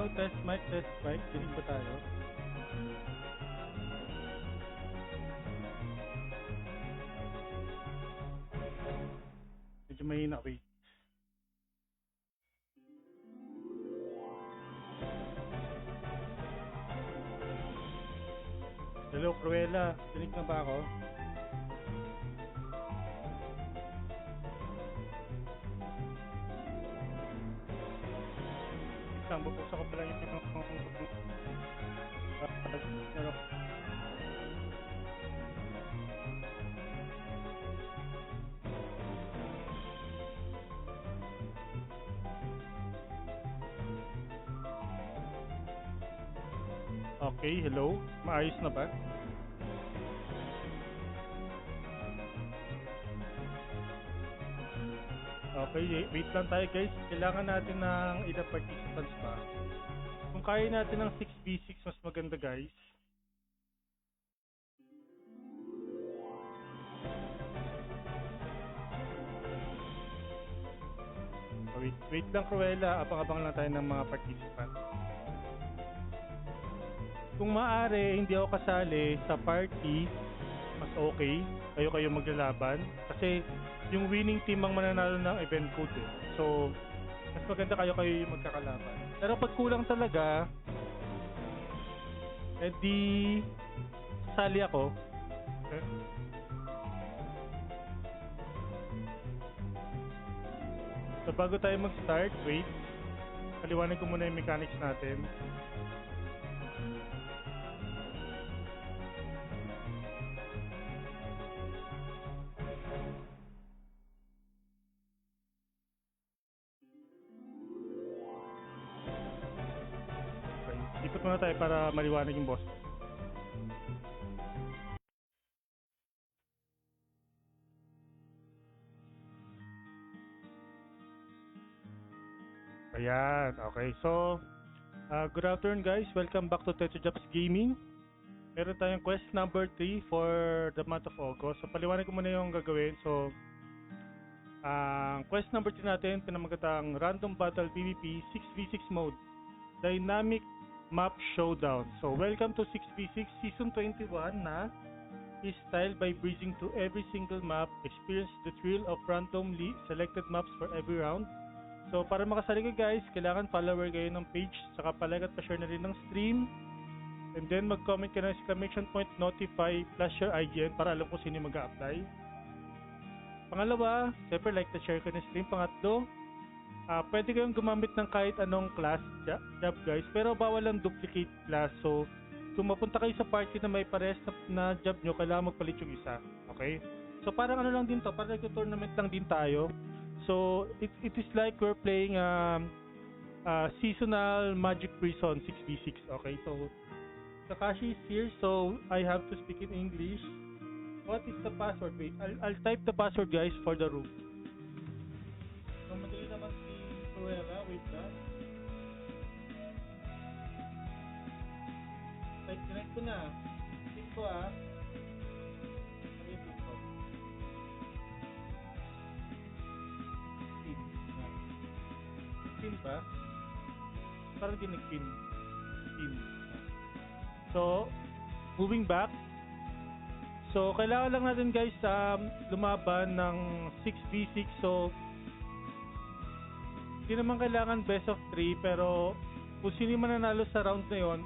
hello, test mic, test mic. Dinig ba tayo? Medyo mahina, wait. Hello, Cruella. Dinig na ba ako? Isang bubuksan ko pala yung Okay, hello. Maayos na ba? Okay, wait lang tayo guys. Kailangan natin ng ilang participants pa. Kung kaya natin ng 6v6, mas maganda guys. Wait lang Cruella, abang-abang lang tayo ng mga participants. Kung maaari, hindi ako kasali sa party, mas okay. Kayo maglalaban. Kasi yung winning team ang mananalo ng event code eh. So, mas maganda kayo yung magkakalaban. Pero pag kulang talaga, edi sali ako. Okay? So bago tayo mag-start, wait. Paliwanag ko muna yung mechanics natin. Okay. Ikot muna tayo para maliwanag yung boss. Ayan, okay. So, good afternoon guys. Welcome back to TechoJops Gaming. Meron tayong quest number 3 for the month of August. So, paliwanag ko muna yung gagawin. So, quest number 3 natin, pinamagatang Random Battle PvP 6v6 mode. Dynamic Map Showdown. So, welcome to 6v6 Season 21 na is styled by breezing through every single map. Experience the thrill of randomly selected maps for every round. So, para makasali ka guys, kailangan follower kayo ng page, saka palike at pa-share na rin ng stream. And then, mag-comment ka ng exclamation point, notify, plus your IGN para alam ko sino mag-a-apply. Pangalawa, siyempre like to share ka ng stream. Pangatlo, pwede kayong gumamit ng kahit anong class job guys, pero bawal ang duplicate class. So, kung mapunta kayo sa party na may pares na job nyo, kailangan magpalit yung isa. Okay? So, parang ano lang din to, parang tournament lang din tayo. So it is like we're playing seasonal Magic Prison 6v6. Okay, so Takashi is here, so I have to speak in English. What is the password? Wait, I'll type the password guys for the room. So madali naman si Cruella, wait lang. Type ko na. Type ko Pin ba? Parang di nag-pin. Pin. So, moving back. So, kailangan lang natin guys lumaban ng 6v6. So, hindi naman kailangan best of 3. Pero, kung sino mananalo sa round na yon,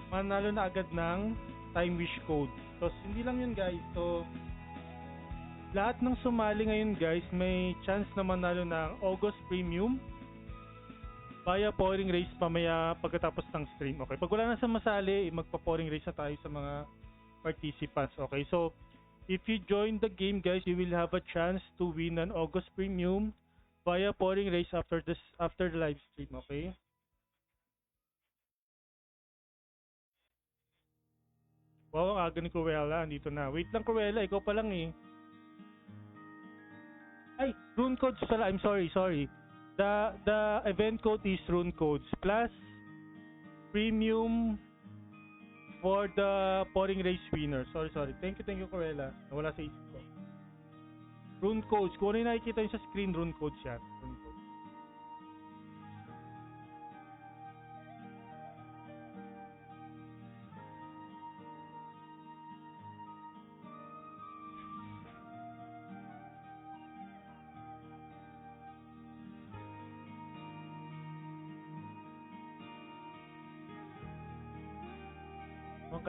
mananalo na agad ng time wish code. So, hindi lang yun guys. So, lahat ng sumali ngayon guys, may chance na manalo ng August Premium via pouring race pamaya pagkatapos ng stream. Okay, pag wala na sa masali, magpa-pouring race na tayo sa mga participants. Okay, so if you join the game guys, you will have a chance to win an August Premium via pouring race after the live stream. Okay, wow, ang aga ni Cruella, andito na. Wait lang Cruella, ikaw pa lang eh. Ay, rune codes pala, I'm sorry. The event code is rune codes plus premium for the pouring race winner. Sorry. Thank you Cruella. Nawala sa isip ko. Rune codes. Kung ano yung nakikita nyo sa screen, rune codes yan. Rune codes.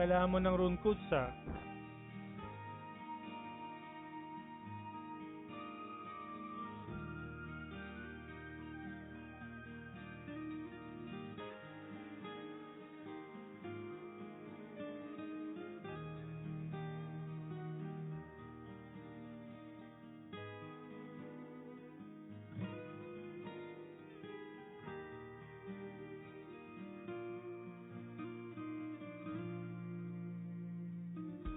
kailangan mo ng rune codes ha.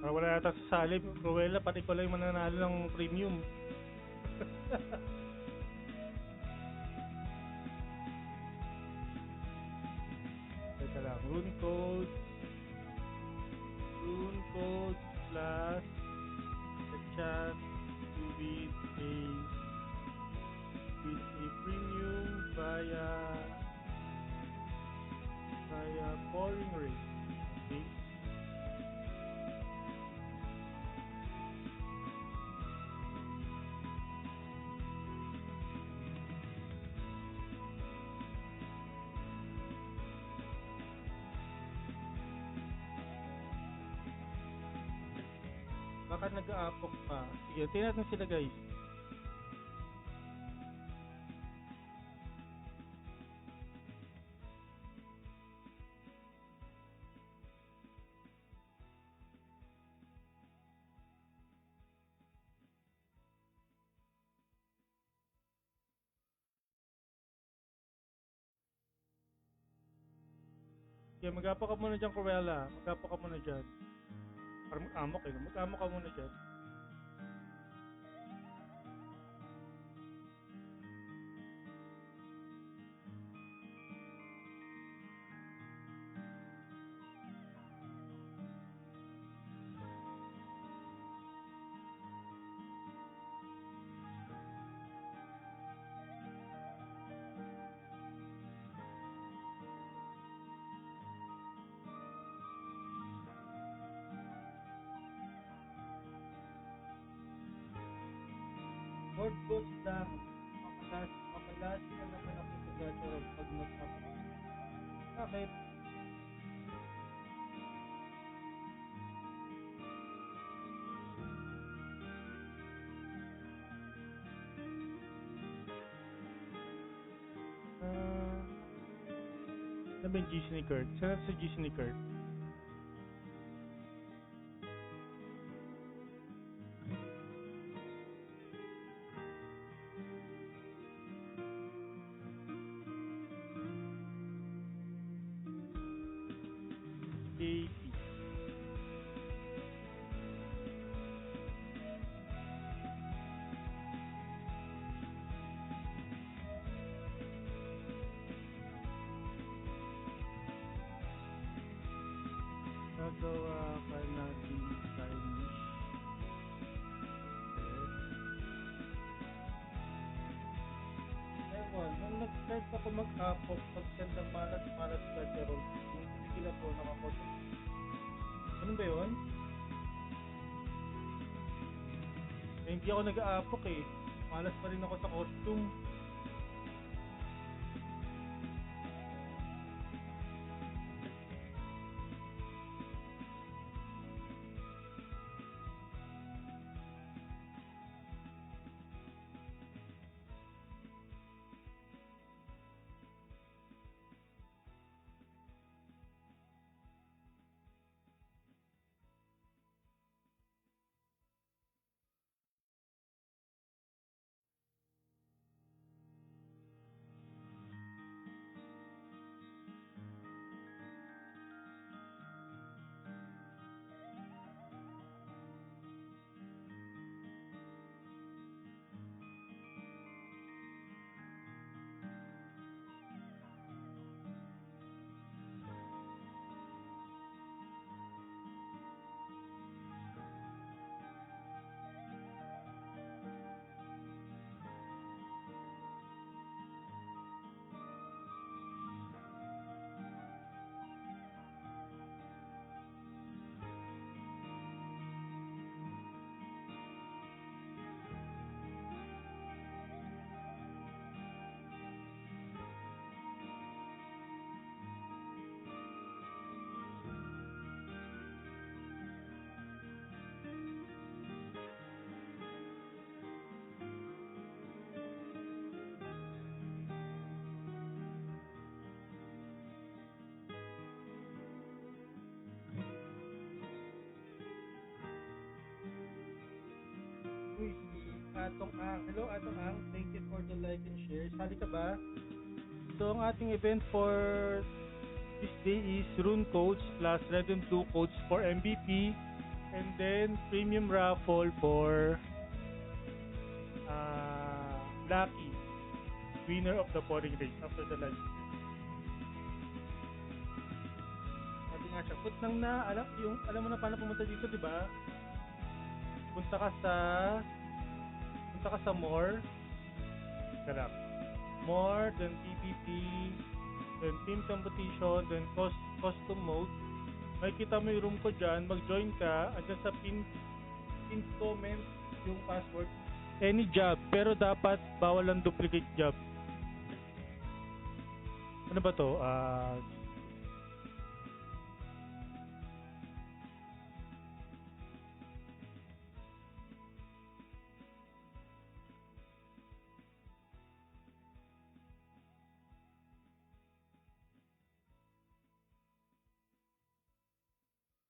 Para wala yata sa salib, Cruella, pati ko lang yung mananalo ng premium. Teka lang, rune code plus the chat to with a premium via pouring rate. Okay? Baka nag-aapok pa. Sige, tingnan natin sila guys. Sige, mag-aapok ka muna dyan, Cruella. Mag-aapok ka muna dyan. Para mag-amok eh. Mag-amok ka muna dyan. Lord goes lang. Mamalasi na naman ako sa gacha pag nag-upload. Bakit? Ano ba yung GC ni Kurt? Saan sa GC ni Kurt? KP. Nagawa ka na din Chinese. Ewan, nung nag-start ako mag-apok, pagkandang malas-malas ka Jerome, yung sila po nakakoto. Ano ba yun? Eh, hindi ako nag-aapok eh. Malas pa rin ako sa costume. Atong Ang. Hello Atong Ang, thank you for the like and share. Sali ka ba? So ang ating event for this day is Rune codes plus red and blue codes for MVP, and then premium raffle for Lucky, winner of the pouring race after the live. Sabi nga siya, put nang na, alam mo na paano pumunta dito, di ba? Punta ka sa more, galak. More, then PvP, then team competition, then custom mode. Makikita mo yung room ko dyan, mag-join ka, andyan sa pin comment yung password. Any job, pero dapat bawal ang duplicate job. Ano ba to?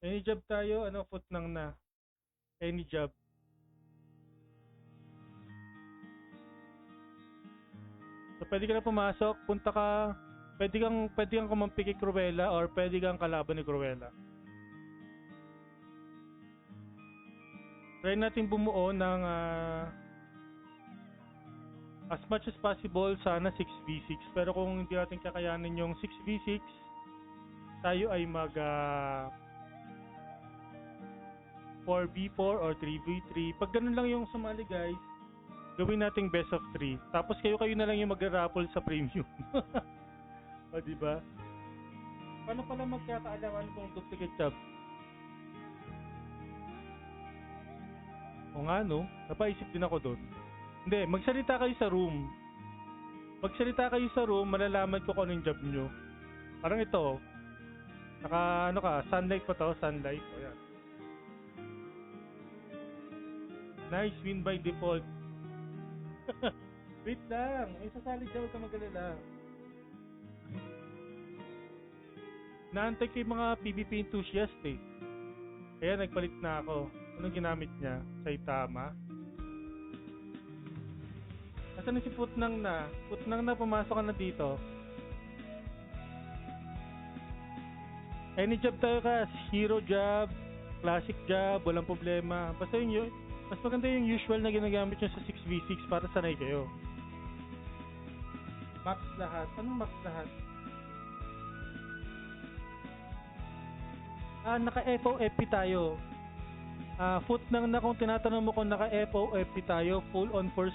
Any job tayo, foot nang na. Any job. So pwede ka na pumasok, pwede kang kumampi kay Cruella or pwede kang kalaban ni Cruella. Try natin bumuo ng as much as possible, sana 6v6, pero kung hindi natin kakayanin yung 6v6, tayo ay mag 4v4 or 3v3. Pag ganun lang yung sumali guys, gawin nating best of 3. Tapos kayo na lang yung mag-raffle sa premium. O diba? Paano pala magkakaalaman kung duplicate job? O nga no, napaisip din ako doon. Hindi, magsalita kayo sa room. Malalaman ko kung anong job nyo. Parang ito, sunlight pa to, sunlight. O yan. Nice, win by default. Wait lang, may sasali dyan, huwag ka mag-alala. Naantay ko yung mga PvP enthusiast eh. Kaya nagpalit na ako. Anong ginamit niya? Saitama. Asan na si Putnang na? Putnang na, pumasok ka na dito. Any job tayo ka. Hero job, classic job, walang problema. Basta yun, mas maganda yung usual na ginagamit nyo sa 6v6 para sanay kayo. Max lahat. Anong max lahat? Naka-FOFP tayo. Foot nang na kung tinatanong mo kung naka-FOFP tayo, fire on full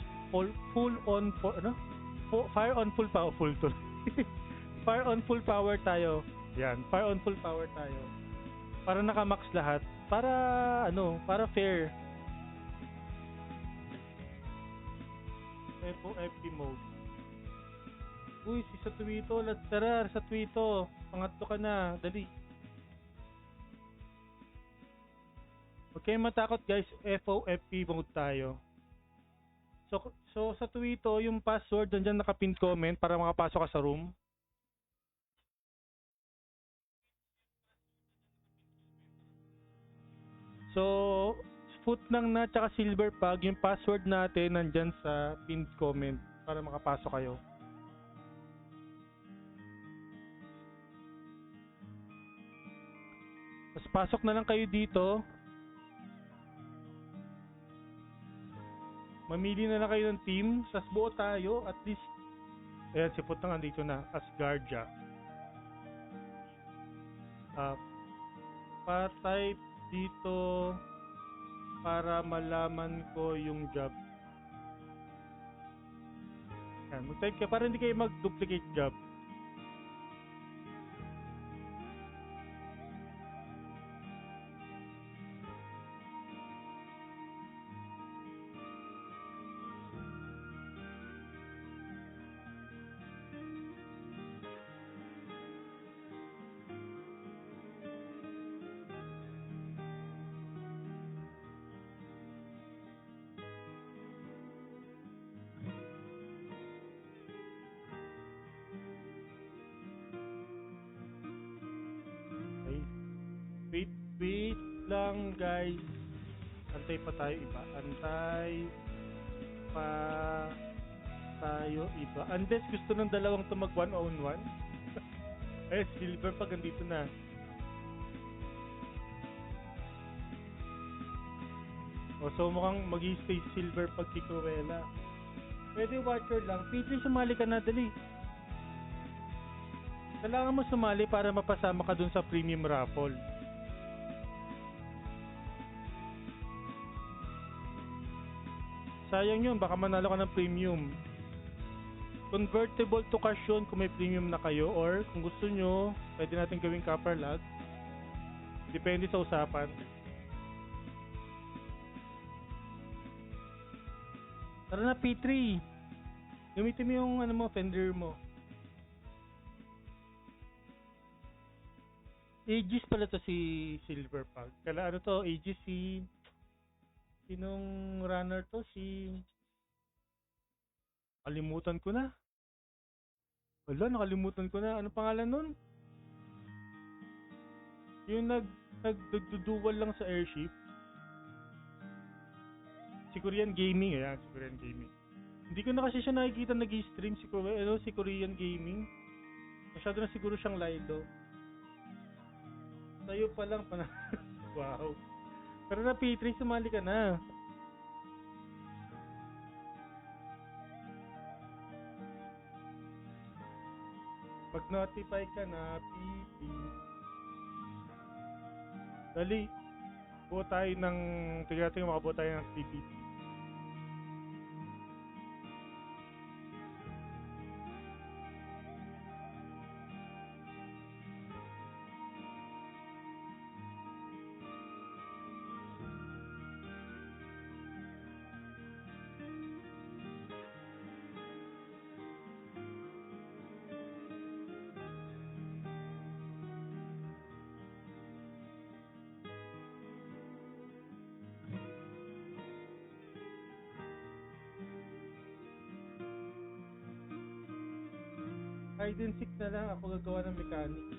fire on full power tayo. Yan, fire on full power tayo. Para naka-max lahat, para fair. FOFP mode. Uy, si Satuito, tara sa Satuito. Pangatlo ka na, dali. Huwag kayong matakot guys, FOFP mode tayo. So sa Twitter, yung password nandiyan naka-pin comment para makapasok ka sa room. So foot nang na tsaka silver pag yung password natin nandiyan sa pin comment para makapasok kayo. Tapos pasok na lang kayo dito. Mamili na lang kayo ng team. Sas buo tayo. At least, ayan, si Putang andito na. Asgardia. Pa-type dito para malaman ko yung job. Ayan, mag-type ka para hindi kayo mag-duplicate job. Wait lang guys. Antay pa tayo iba. Antay. pa tayo iba. Unless gusto ng dalawang to mag one on one. Eh, silver pag andito na. O, so mukhang mag-stay silver pag si Cruella. Pwede watcher lang. P3, sumali ka na, dali. Kailangan mo sumali para mapasama ka dun sa premium raffle. Sayang yun, baka manalo ka ng premium. Convertible to cash yun kung may premium na kayo, or kung gusto nyo, pwede natin gawing copper log. Depende sa usapan. Tara na, P3. Gamitin mo yung ano mo, fender mo. Aegis pala to si Silver Pug. Kala ano to, Aegis si... Sinong runner to? Si... Kalimutan ko na. Wala, nakalimutan ko na. Ano pangalan nun? Yung nagduduwal lang sa airship. Si Korean Gaming, ayan, si Korean Gaming. Hindi ko na kasi siya nakikita nag-stream si Korean Gaming. Masyado na siguro siyang Lido. Tayo pa lang wow. Pero na P3, sumali ka na. Pag-notify ka na, P3. Dali. Buo tayo ng... Tignan natin yung makabuo tayo ng activity. Hide and seek na lang ako gagawa ng mechanics.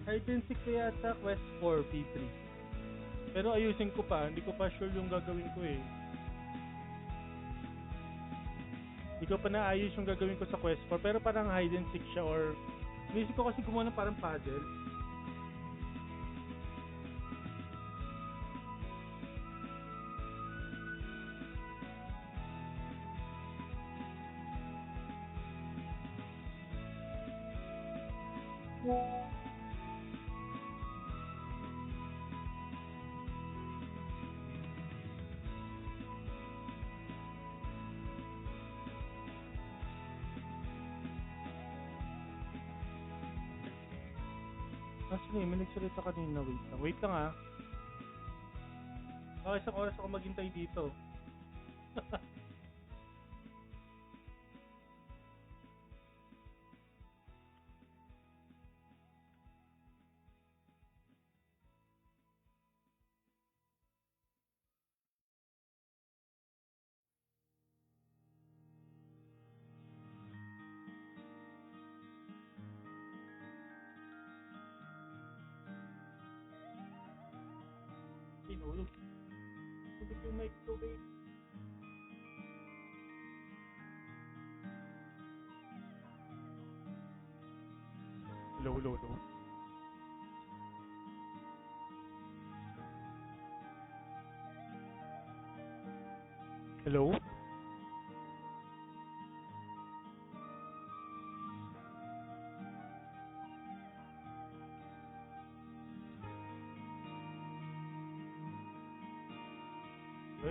Hide and seek ko yata quest 4 P3. Pero ayusin ko pa, hindi ko pa sure yung gagawin ko eh. Hindi ko pa naayos yung gagawin ko sa quest 4, pero parang hide and seek siya, or inisip ko kasi gumawa ng parang puzzle. Actually, may nagsalita kanina. Wait lang ah. Baka isang oras ako maghintay dito. Tinulog. Tulog yung mic ko, babe. Hello. Hello?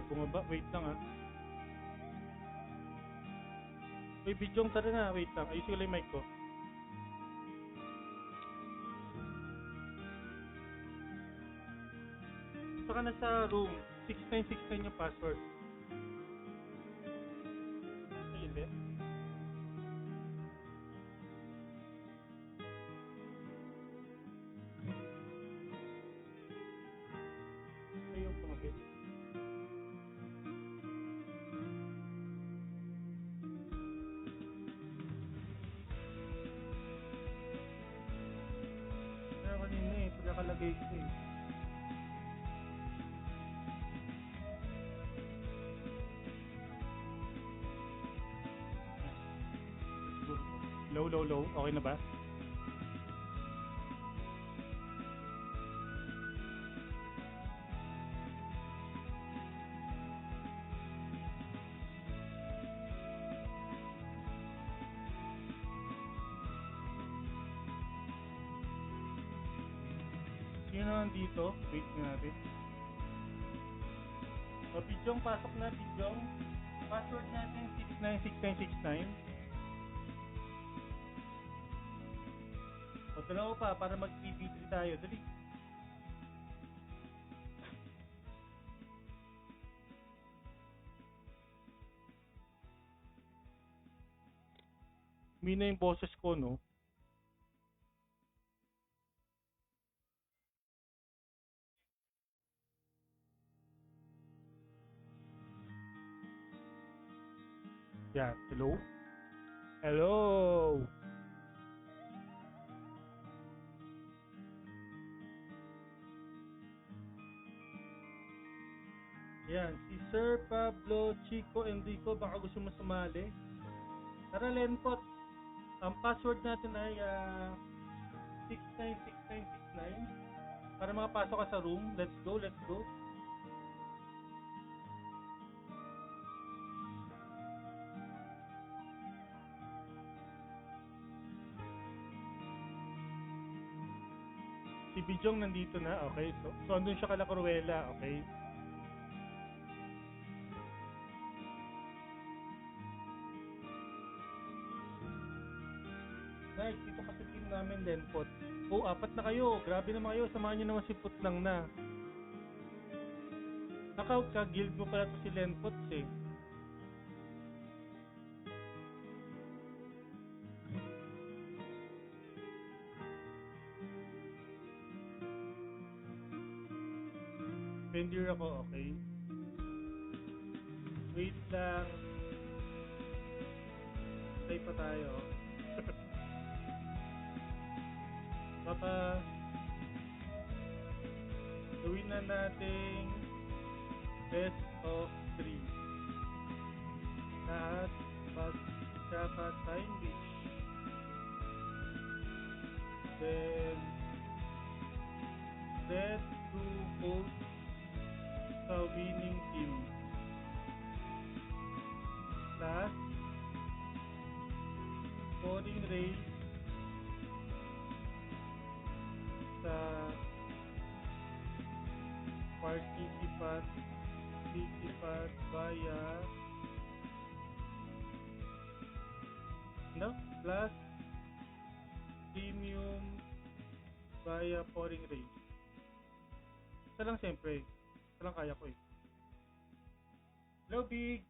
Bumaba. Wait lang ah. Uy, bidyong, tara na. Wait lang. Ayusin ko lang yung mic ko. Punta ka na sa room. 6969 yung password. Ay, hindi. Ayaw pumapit. Kanina eh, pagkakalagay ko eh. Low, low, low. Okay na ba? Sino nandito? Wait nga natin. O, Bidyong, pasok na, Bidyong. Password natin 696969. O, dalawa pa para mag-PB3 tayo. Dali. Mina yung boses ko, no? Yan. Hello? Hello! Yan. Si Sir Pablo Chico Enrico, baka gusto mo sumali. Tara, Lenpot. Ang password natin ay 696969 para makapasok ka sa room. Let's go, let's go. Si Bijong nandito na, okay. So andun siya kala Cruella, okay. Guys, dito kasi team namin, Lenpot. Oh, 4 na kayo. Grabe naman kayo. Samahan nyo naman si Putlang na. Ka-guild mo pala to si Lenpot eh. Vendor ako, okay. Wait lang. Stay pa tayo. Baka gawin na nating best of 3. Lahat magkaka-time wish. Then let to vote sa winning team. Last scoring rate sa participant via plus premium via pouring rate. Isa lang siyempre. Isa lang kaya ko eh. Hello Big!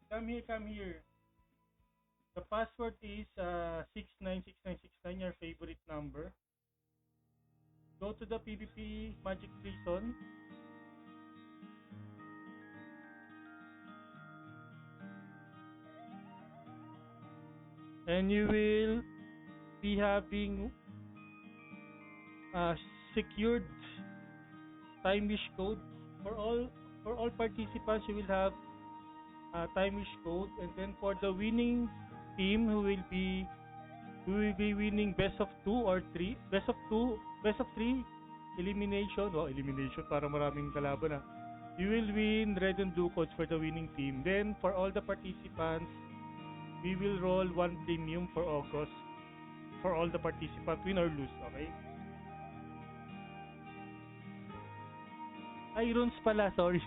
Come here. The password is 696969, your favorite number. Go to the PvP Magic Prison. And you will be having secured time wish code for all participants. You will have time wish code, and then for the winning team who will be winning best of 2 or 3, best of 3 elimination. Wow, elimination para maraming kalaban. You will win red and blue codes for the winning team. Then for all the participants, we will roll 1 premium for August for all the participants, win or lose, okay? Ay, runes pala, sorry.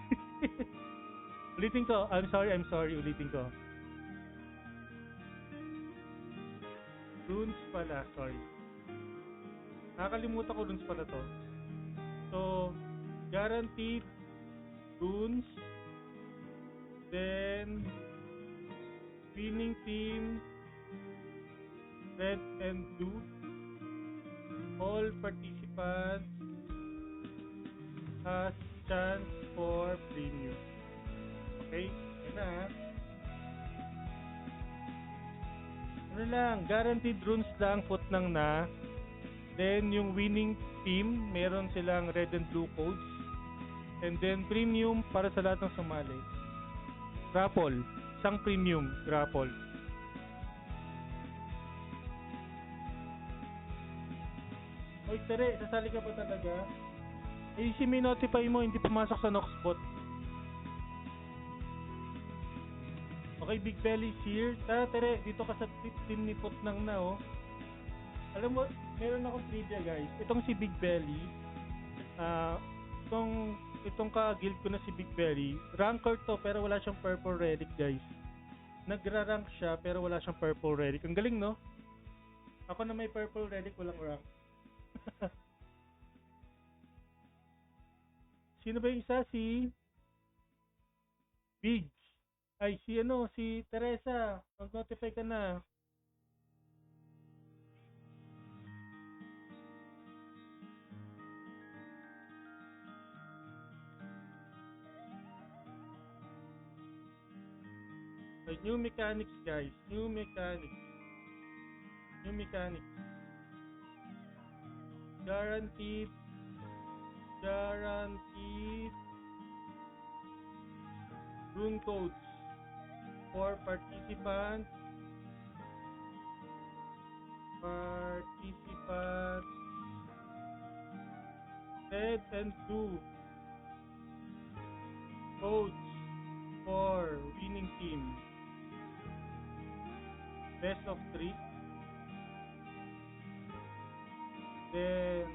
Ulitin ko, I'm sorry, ulitin ko. Runes pala, sorry. Nakakalimutan ko runes pala to. So, guaranteed runes, then winning team red and blue, all participants has chance for premium. Okay? Yan na ha. Ano lang, guaranteed runes lang, Putlang na. Then yung winning team, meron silang red and blue codes. And then premium para sa lahat ng sumali. Raffle, isang premium raffle. Oy, Tere, sasali ka ba talaga? Eh, si may notify mo, hindi pumasok sa Noxbot. Okay, Big Belly is here. Tara, Tere, dito ka sa team ni Putnang na, oh. Alam mo, meron akong trivia, guys. Itong si Big Belly, ah, itong ka-guild ko na si Big Belly, ranker to, pero wala siyang purple relic, guys. Nagra-rank siya, pero wala siyang purple relic. Ang galing, no? Ako na may purple relic, walang rank. Sino ba yung isa? Si Big. Ay, si Teresa. Mag-notify ka na. Ay, new mechanics, guys. New mechanics. Guaranteed rune codes for participants red and blue codes for winning team. Best of 3. Then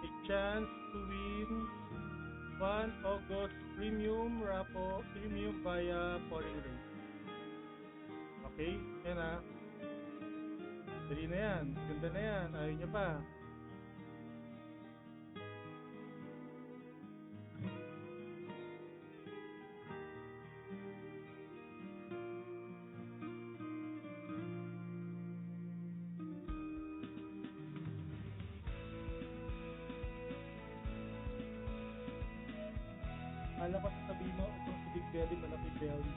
a chance to win 1 August premium via polling rate. Okay, yan na. Dali na yan. Ganda na yan. Ayaw niya pa. Alam ko sasabihin mo, itong si Big Belly, malaki belly.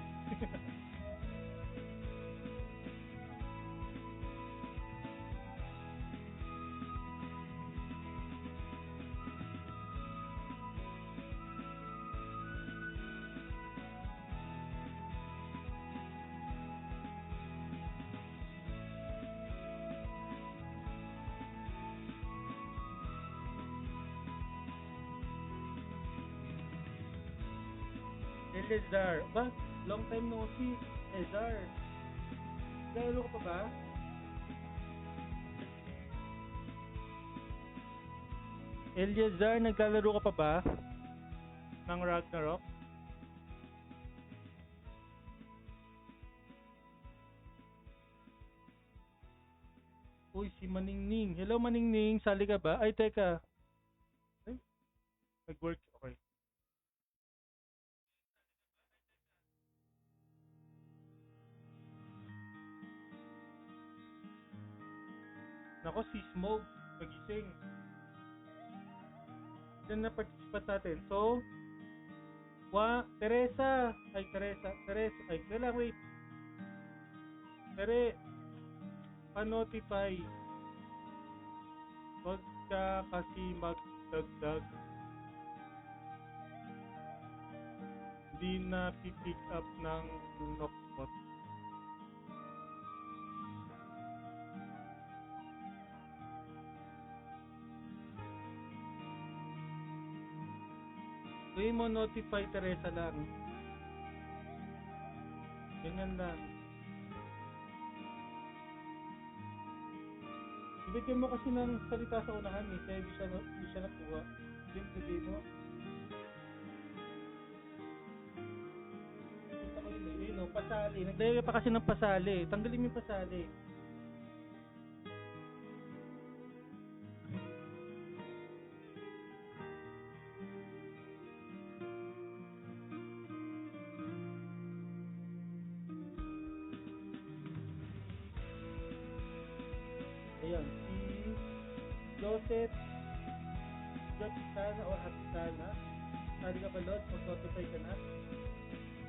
Elezar. Ba? Long time no see. Elezar. Lalo ka pa ba? Elezar, naglalaro ka pa ba? Ng Ragnarok? Uy, si Maningning. Hello, Maningning. Sali ka ba? Ay, teka. Ay, nag-work. Okay. Nako, si Smoke. Nagising. Yan na participant natin. So, Teresa. Ay, Teresa. Ay, kailang wait. Tere, pa-notify. Huwag ka kasi magdagdag. Hindi na pipick up ng Knockbot. Gawin mo notify Teresa lang. Ganyan lang. Ibigay mo kasi ng salita sa unahan eh, kaya hindi siya nakuha. Ibigay mo. Kita ko yun eh, pasali. Nagdaya pa kasi ng pasali. Tanggalin mo yung pasali. Ayan, si Joseph Jopitana o Hatitana. Sali ka ba, Lord? Mag-notify ka na.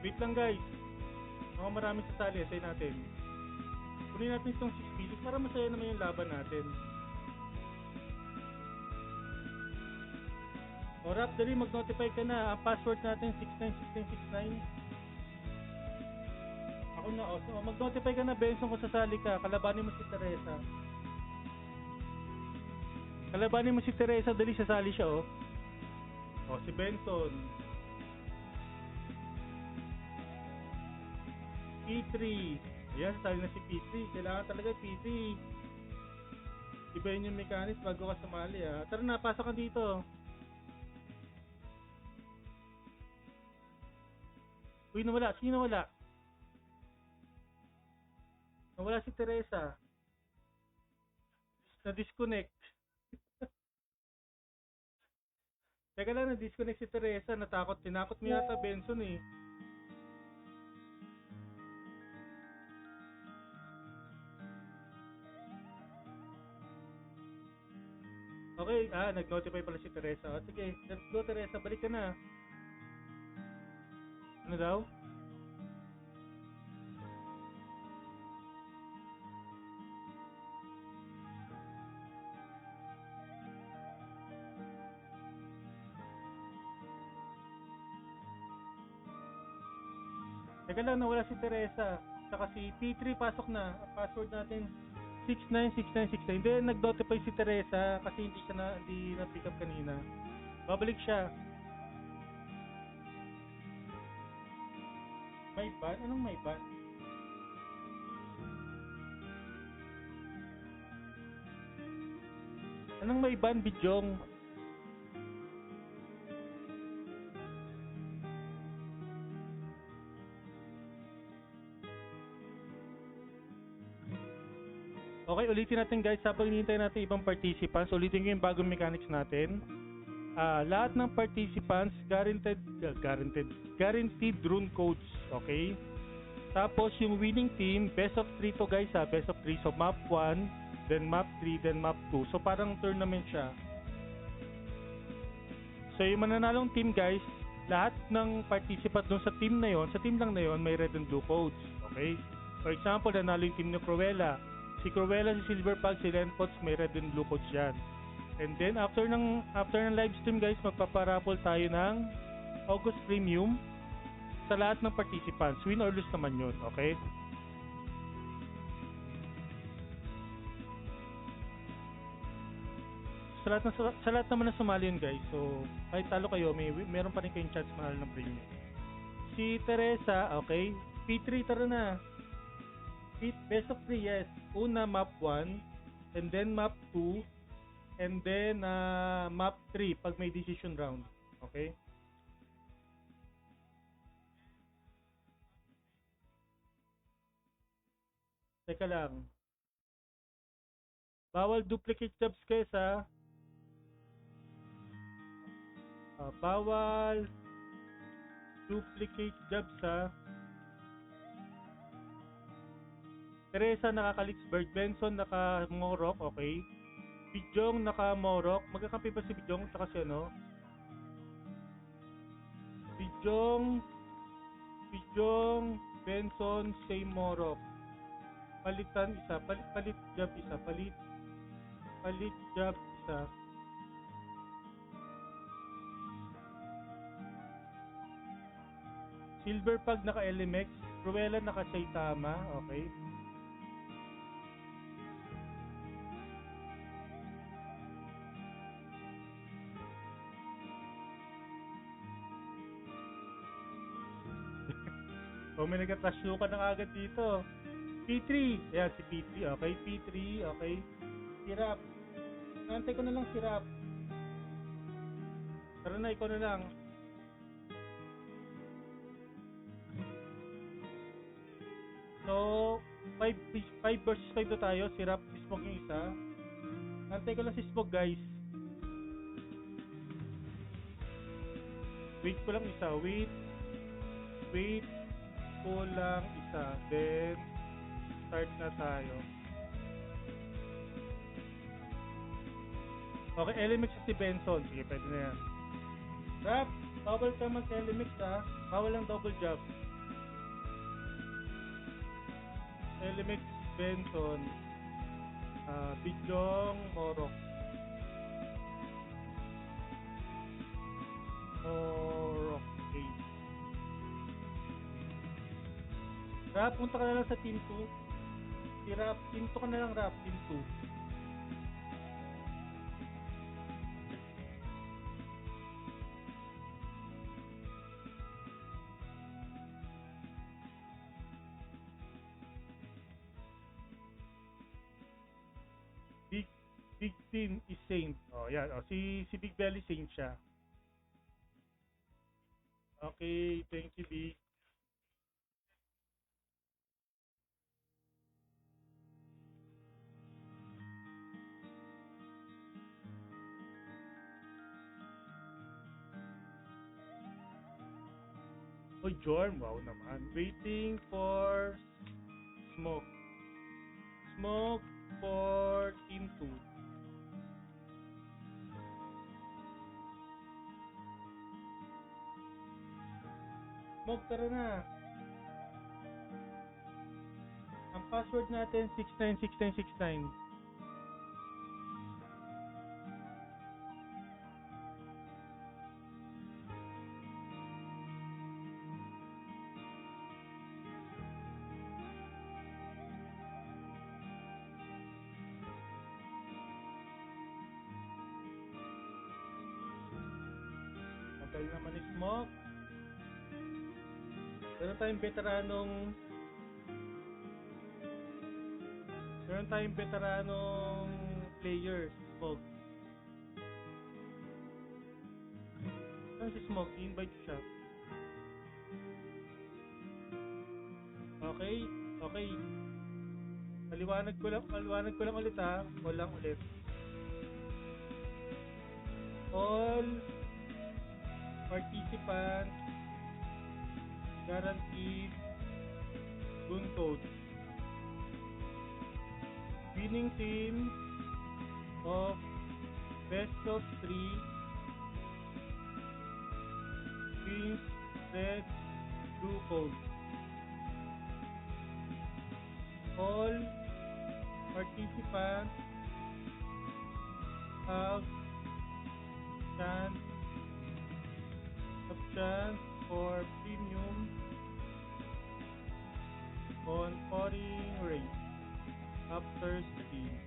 Wait lang, guys. Mga maraming sasali. Antayin natin. Kunin natin itong 6 billion para masaya naman yung laban natin. O, Rap, dali, mag-notify ka na. Ang password natin, 696969. Ako na, o. So, mag-notify ka na, Benson, kung sasali ka. Kalabanin mo si Teresa. Kalabanin mo si Teresa, dali sasali siya oh. Oh, si Benson. P3. Ayan, sasali na si P3. Kailangan talaga P3. Ibayin yung mechanics bago ka sumali ah. Tara na, pasok ka dito. Uy, nawala. Sino nawala? Nawala si Teresa. Na-disconnect. Teka lang, na-disconnect si Teresa. Tinakot mo yata Benson eh. Okay, nag-notify pala si Teresa. Sige, let's go Teresa, balik ka na. Ano daw? Teka lang, nawala si Teresa. Saka si P3 pasok na. Ang password natin 696969. Then nag-notify si Teresa kasi hindi na pick up kanina. Babalik siya. May ban? Anong may ban? Anong may ban, Bidyong? Okay, ulitin natin guys. Habang hinihintay natin ibang participants, ulitin ko yung bagong mechanics natin. Lahat ng participants guaranteed rune codes, okay? Tapos yung winning team, best of 3 to guys best of 3. So map 1, then map 3, then map 2. So parang tournament siya. So yung mananalong team guys, lahat ng participant dun sa team lang na yon may red and blue codes, okay? For example, nanalo yung team ni Cruella. Si Cruella, si Silverpug, si Lenpots, may red and blue codes yan. And then after ng live stream guys, magpaparapol tayo ng August Premium sa lahat ng participants. Win or lose naman yun, okay? Sa lahat naman na sumali yun guys. So kahit talo kayo, meron pa rin kayong chance manalo ng premium. Si Teresa, okay? P3, tara na. Best of 3, yes. Una, map 1, and then map 2, and then map 3 pag may decision round. Okay? Teka lang. Bawal duplicate jobs guys ha. Bawal duplicate jobs ha. Teresa naka-Kalixburg, Benson naka-Morok, okay? Bijong naka-Morok. Magkakampi ba si Bijong saka si ano? Bijong, Benson, same Morok. Palitan isa, palit job isa, palit job isa. Silverpug naka-LMX, Cruella naka-Saitama, okay? O may nagkatasukan na agad dito. P3. Ayan, si P3. Okay, P3. Okay. Si Rap. Nantay ko na lang si Rap. Tara na, ikaw na lang. So, 5 versus 5 na tayo. Si Rap, si Smog yung isa. Nantay ko lang si Smog, guys. Wait ko lang isa. Wait ko lang isa. Then, start na tayo. Okay, LMX si Benson. Sige, pwede na yan. Rap, bawal ka mag-LMX ha. Bawal lang double job. LMX Benson. Bijong Morok. Okay. Rap, punta ka na lang sa team 2. Si Rap, team 2 ka na lang Rap, team 2. Big Tin is Saint. Oh, yan. Oh, si Big Belly Saint siya. Okay, thank you, Big. Oh, Jorm. Wow naman. Waiting for Smoke. Smoke for Team 2. Smoke, tara na. Ang password natin, 696969. Tagal naman ni Smoke. Meron tayong veteranong player, Smoke. Saan si Smoke? I-invite ko siya. Okay, okay. Paliwanag ko lang ulit ha. Walang ulit. All participants guaranteed Goon code. Winning team of best of 3 wins red blue code. All participants have chance for premium on pouring rate after stream.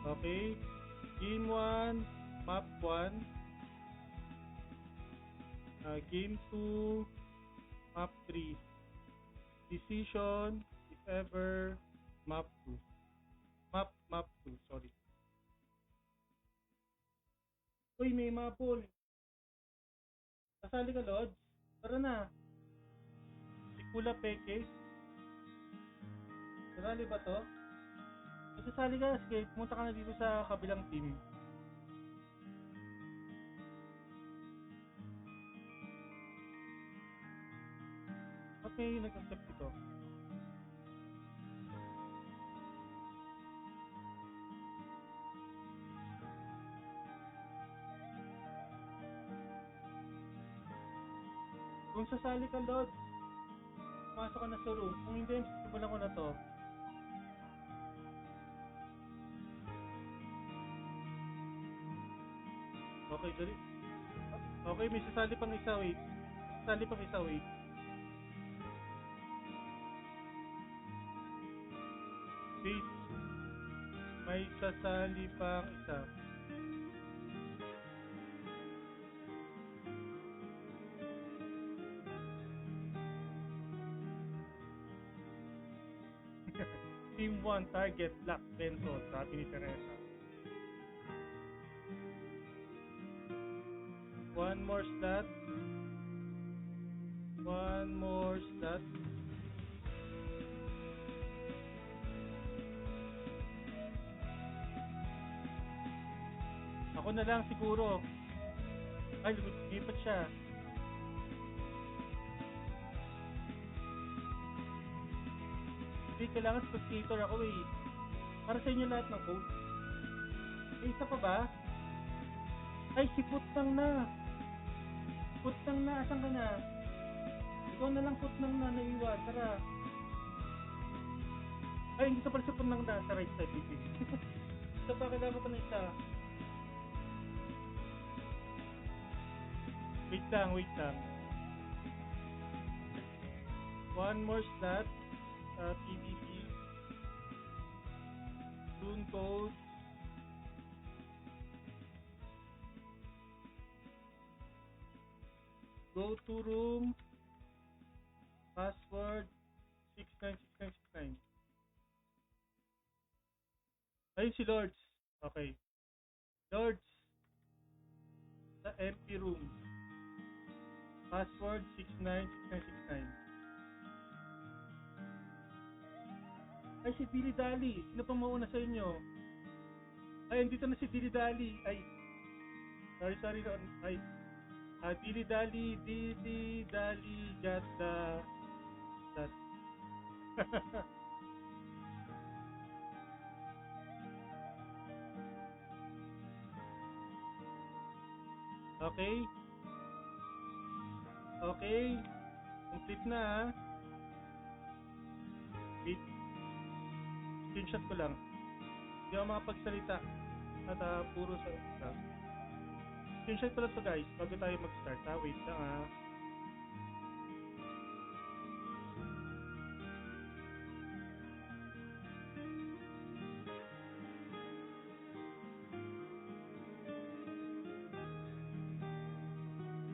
Okay, game 1, map 1. Game 2, map 3. Decision if ever map 2. Map 2, sorry. Uy, may mapol. Kasali ka, Lods? Tara na. Si Kula Peke. Kasali ba to? Kung sasali ka, sige, pumunta ka na dito sa kabilang team. Okay, nag-accept ito. Kung sasali ka, Lods, pumasok ka na sa room. Kung hindi, simulan ko na to. Okay, dali. Okay, may sasali pang isa, wait. Wait, may sasali pang isa. Team 1, target, Black Benzo, sabi ni Teresa. One more slot. Ako na lang siguro. Ay, lumipat siya. Hindi, kailangan spectator ako eh. Para sa inyo lahat ng code. Eh, isa pa ba? Ay, si Putang na. Asan ka na? Ikaw na lang Putang na, naiwan. Tara. Ay, hindi ka pala si Putang na. Sa right side, baby. Isa pa, kailangan ko na isa. Wait lang. One more slot. PvP. Rune code. Go to room. Password 696969. Ayun si Lords. Okay. Lords, sa MP room. Password 696969. Ay, si Dilly Dally. Sino pang mauna sa inyo? Ay, andito na si Dilly Dally. Ay, sorry. Ay, Dilly Dally got that. Okay. Okay. Complete na ha. Wait. Screenshot ko lang. Hindi ako makapagsalita. At puro sa... Screenshot ko lang to guys. Bago tayo mag-start ha. Wait lang ha.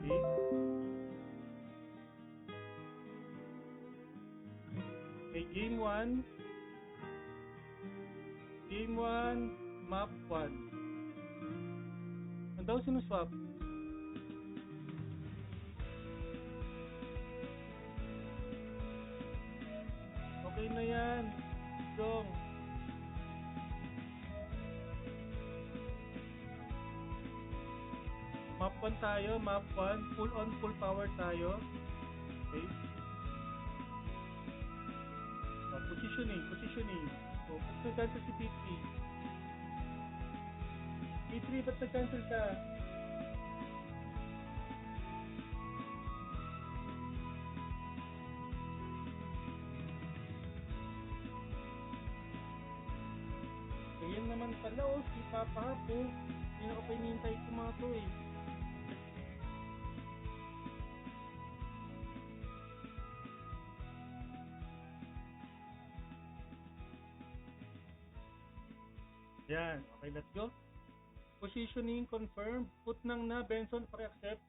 Okay. Okay, game 1. Game 1, map 1. Ang daw sinuswap? Okay na yan. Dong. Map 1 tayo, map 1. Full on, full power tayo. Okay. Positioning. So, ba't nag-cancel si P3? P3, ba't nag-cancel ka? Ayan naman pala si Papa Hapo. Hindi na ko pa inihintay ko mga to eh. Yan, okay, let's go. Positioning confirmed. Put nang na, Benson, paki-accept.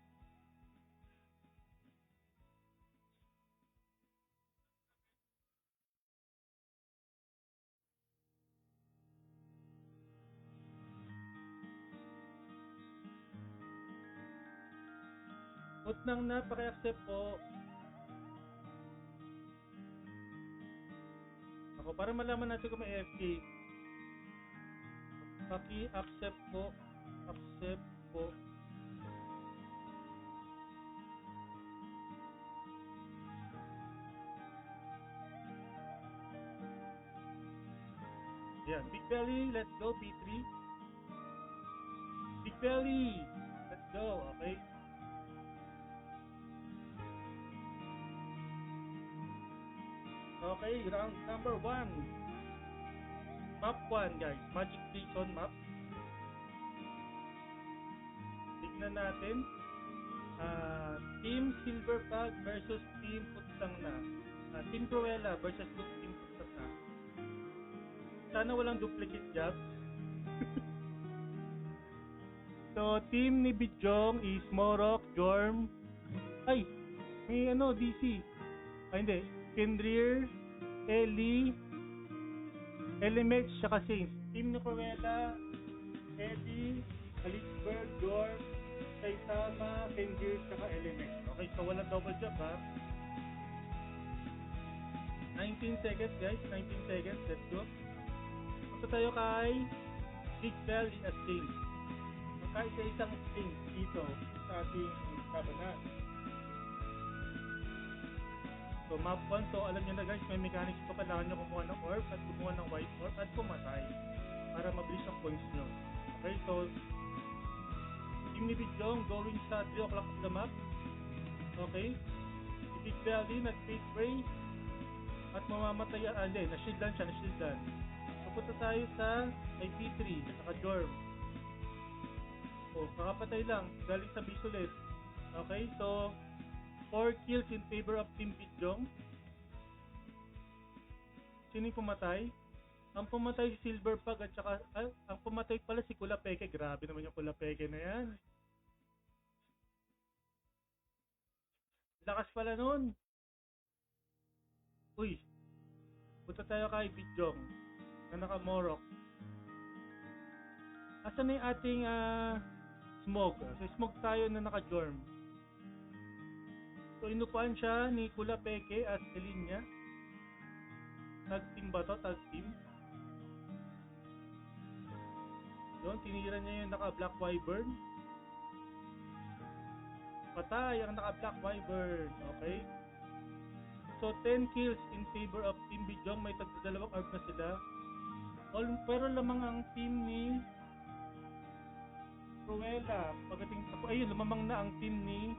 Put nang na, paki-accept po. Ako, para malaman natin kung may AFK. Paki-accept po. Accept po. Yan, Big Belly, let's go, P3. Big Belly, let's go, okay. Okay, round number 1. Map 1 guys, Magic Prison map. Tignan natin. Team Silverpag versus Team Putsang na. Team Cruella versus Team Putsang na. Sana walang duplicate jobs. So, team ni Bijong is Morok, Jorm. Ay, may DC. Ay, hindi. Kendrier, Ellie, Elemex, saka Saints. Team ni Cruella, Eddie, Alisberg, Jorm, Saitama, Kendrier, saka Elemex. Okay, so walang double job ha. 19 seconds guys, 19 seconds, let's go. Punta tayo kay Big Belly at Saints. Magkaisa-isang Saints dito sa ating kabanan. So map 1, so alam nyo na guys, may mechanics ito, kailangan nyo kumuha ng orb at kumuha ng white orb at pumatay para mabilis ang points nyo. Okay, so Team ni Bijong going sa 3 o'clock of the map. Okay, si Big Belly nag-fake spray at mamamatay, hindi, na-shieldan siya, na-shieldan. So punta tayo sa kay P3 saka Jorm. So kakapatay lang, galing sa base ulit. Okay, so 4 kills in favor of Team Bijong. Sino yung pumatay? Ang pumatay si Silverpag at saka ang pumatay pala si Kulapeke. Grabe naman yung Kulapeke na yan. Lakas pala nun. Uy, punta tayo kay Bijong na naka-Morok. Asan na yung ating Smog? So, Smog tayo na naka-jorm. So, inupuan siya ni Kula Peke as Elinya. Tag team ba to? Tag team. Yun, tinira niya yung naka-Black Wyvern. Patay ang naka-Black Wyvern. Okay. So, 10 kills in favor of Team Bijong. May tagdadalawang orb na sila. Pero lamang ang team ni Cruella. Pagdating sa... Ayun, lumamang na ang team ni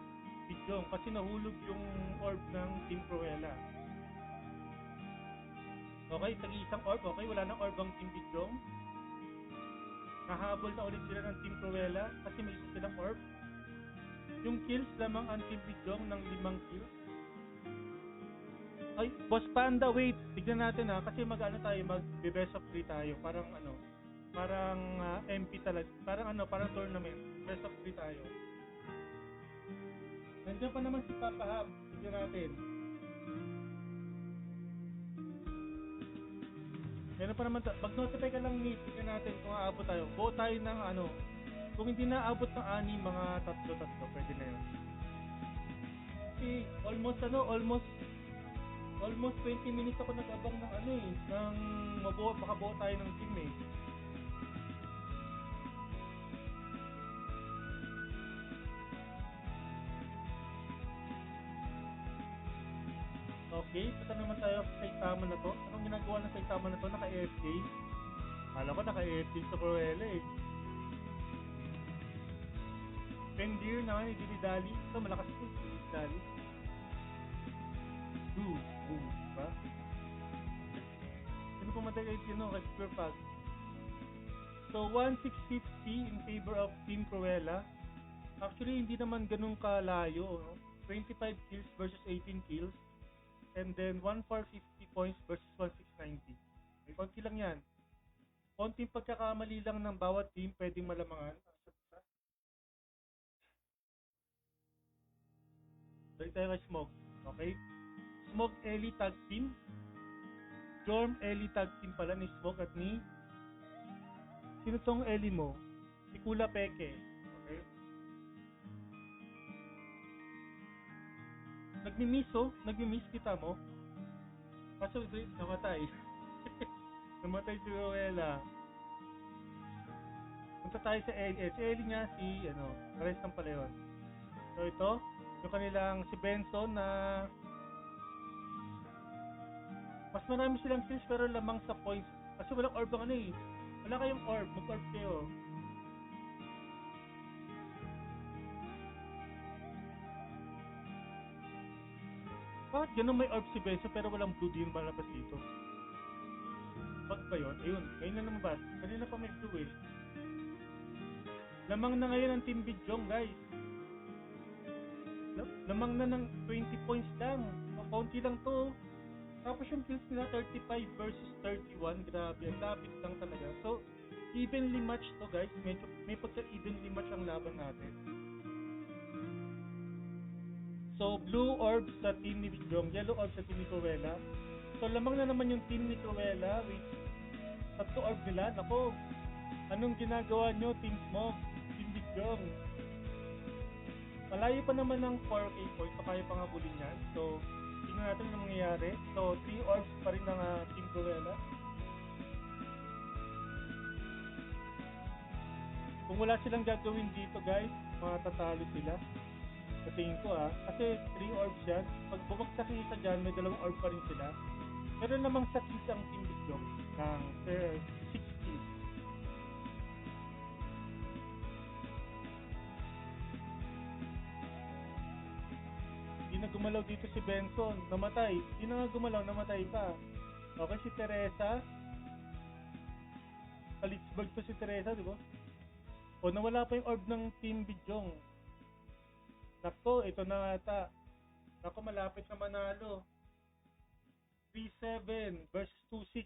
Bijong kasi nahulog yung orb ng Team Cruella. Okay, tag-iisang orb. Okay, wala nang orb ang Team Bijong. Nahabol na ulit sila ng Team Cruella kasi may isa silang orb. Yung kills lamang ang Team Bijong ng 5 kills. Ay, Boss Panda, wait. Tignan natin kasi tayo, mag-best of 3 tayo. Parang MP talaga. Parang tournament. Best of 3 tayo. Nandiyan pa naman si Papa Hap. Tignan natin. Meron pa naman, mag-notify ka lang ni, tignan natin kung aabot tayo. Go tayo ng kung hindi na aabot ng 6, mga 3, pwede na yun. Kasi almost 20 minutes ako nag-abang ng ng makabuo tayo ng team eh. Okay, punta naman tayo sa Saitama na to. Anong ginagawa ng Saitama na to? Naka-AFK? Kala ko naka-AFK sa Cruella eh. Pendir naman, Dilidali. Ito, malakas ito, Dilidali. Diba? Sino pumatay kayo kay Super Pag? So, 1650 in favor of Team Cruella. Actually, hindi naman ganun kalayo. No? 25 kills versus 18 kills. And then 1,450 points versus 1,690. May konti lang yan. Konting pagkakamali lang ng bawat team pwedeng malamangan. Dali tayo kay Smog. Okay? Smog Ellie Tag Team. Jorm Ellie Tag Team pala ni Smog at ni... Sino tong Ellie mo? Si Kula Peke. Okay? Nagmi-miss kita mo. Kaso namatay. Namatay si Cruella. Punta tayo sa Ellie. Si Ellie nga rest ng pala yun. So ito, yung kanilang si Benson na mas marami silang kills pero lamang sa points. Kasi walang orb ang wala kayong orb. Mag-orb kayo. Bakit ganun may orb si Benson pero walang blue din malabas dito? Bakit ba yun? Ayun, ngayon na lumabas. Kanina pa may blue eh. Lamang na ngayon ang Team Bijong, guys. Lamang na ng 20 points lang. Kaunti lang to. Tapos yung kills nila 35 versus 31. Grabe, ang lapit lang talaga. So, evenly matched to, guys. May pagka-evenly match ang laban natin. So, blue orb sa team ni Bijong, yellow orb sa team ni Cruella. So, lamang na naman yung team ni Cruella with 3 orb nila. Nako, anong ginagawa nyo, Team Smog, Team Bijong? Malayo pa naman ng 4K points, so kaya pang habulin yan. So, tingnan natin anong mangyayari. So, 3 orbs pa rin ng Team Cruella. Kung wala silang gagawin dito, guys, matatalo sila. Sa tingin ko kasi 3 orbs yan. Pag bumagsak yung isa dyan, may 2 orb pa rin sila. Meron namang sa kills ang Team Bijong ng 6 kills. Hindi na gumalaw dito si Benson. Namatay. Hindi na nga gumalaw, namatay pa. Okay, si Teresa. Kalitzberg to si Teresa, di ba? O, nawala pa yung orb ng Team Bijong. Nako, ito na ata. Nako, malapit na manalo. 3-7 versus 2-6.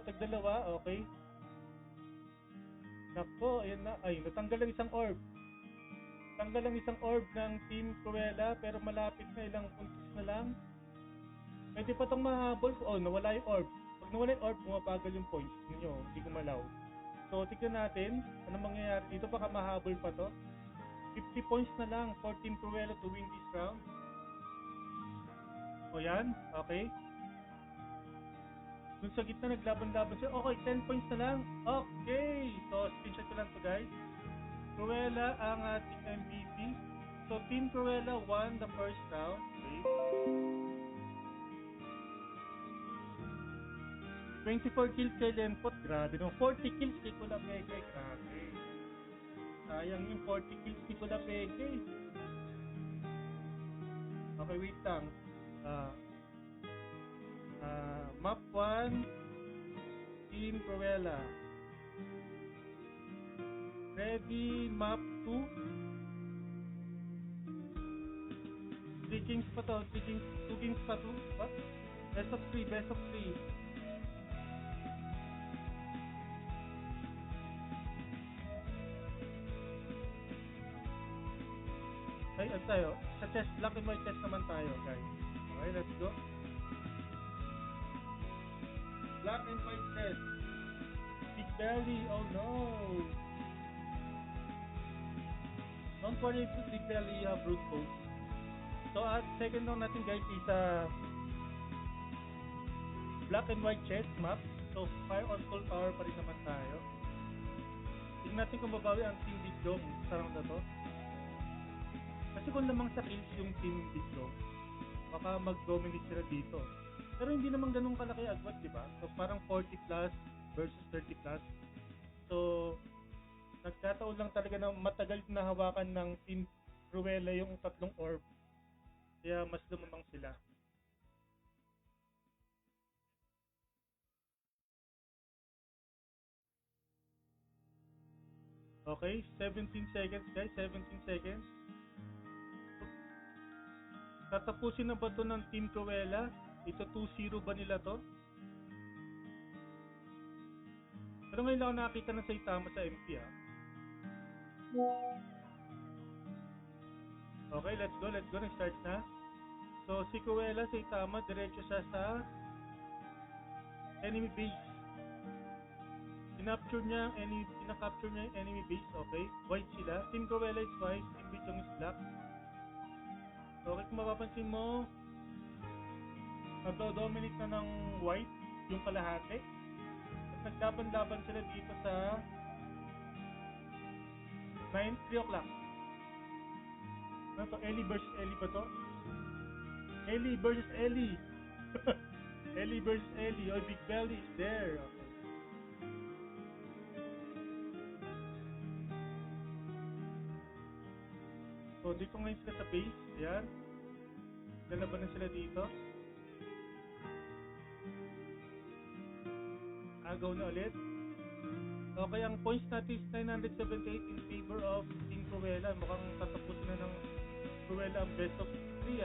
Tagdalawa, okay. Nako, ayun na. Ay, natanggal ang isang orb. Tanggal ang isang orb ng Team Cruella pero malapit na, ilang puntos na lang. Pwede pa itong mahabol. Oh, nawala yung orb. Pag nawala yung orb, bumabagal yung points ninyo. Hindi gumalaw. So, tignan natin. Ano mangyayari dito? Baka mahabol pa to. 50 points na lang for Team Cruella to win this round. O yan. Okay. Dun sa gitna, naglaban-laban siya. Okay, 10 points na lang. Okay. So, screenshot ko lang to, guys. Cruella ang ating MVP. So, Team Cruella won the first round. Okay. 24 kills kay Lempot. Grabe no. 40 kills kay Kulapeke. Grabe. Sayang yung 40 kills ni Kulapeke. Okay, wait lang. Map 1, Team Cruella. Ready, map 2. 3 kings pa to. 2 kings pa to. What? Best of 3, best of 3. Ay, ano tayo? Sa chest, black and white chest naman tayo, guys. Okay, let's go. Black and white chest. Big belly, oh no! Don't worry if big belly brute force. So at second round natin guys is black and white chest map. So fire on full power pa rin naman tayo. Tingnan natin kung babawi ang Team Big Dog sa round na to. Kasi kung lamang sa kills yung Team Big Dog, baka mag-dominate sila dito. Pero hindi naman ganun kalaki agwat, di ba? So parang 40 plus versus 30 plus. So nagkataon lang talaga na matagal na hawakan ng Team Cruella yung tatlong orb. Kaya mas lumamang sila. Okay, 17 seconds guys, 17 seconds. Tatapusin na ba ito ng Team Cruella? Ito 2-0 ba nila to? Pero ngayon lang ako nakakita ng Saitama sa MP Okay, let's go. Nag-start na. So, si Cruella, Saitama, diretso siya sa enemy base. Pinacapture niya yung enemy base, okay? White sila. Team Cruella is white, Team Bidong is black. Okay, kung mapapansin mo, nagdo-dominate na ng white yung kalahati. At naglaban-laban sila dito sa 3 o'clock. Ano to? Ellie versus Ellie ba to? Ellie versus Ellie. Ellie versus Ellie. Oh, Big Belly is there. Okay. So, dito ngayon sila sa base. Ayan. Lalaban na sila dito. Agaw na ulit. Okay, ang points natin is 978 in favor of Team Cruella. Mukhang tatapusin na ng Cruella ang best of 3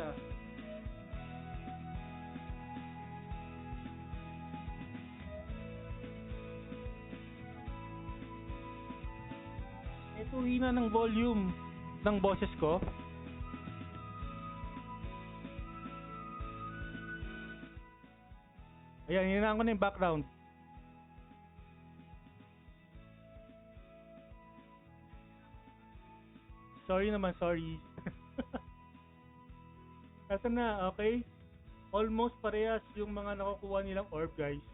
Ito hina ng volume ng boses ko. Ayan, hinaan ko na yung background. Sorry naman, sorry. Kasi na, okay? Almost parehas yung mga nakukuha nilang orb, guys.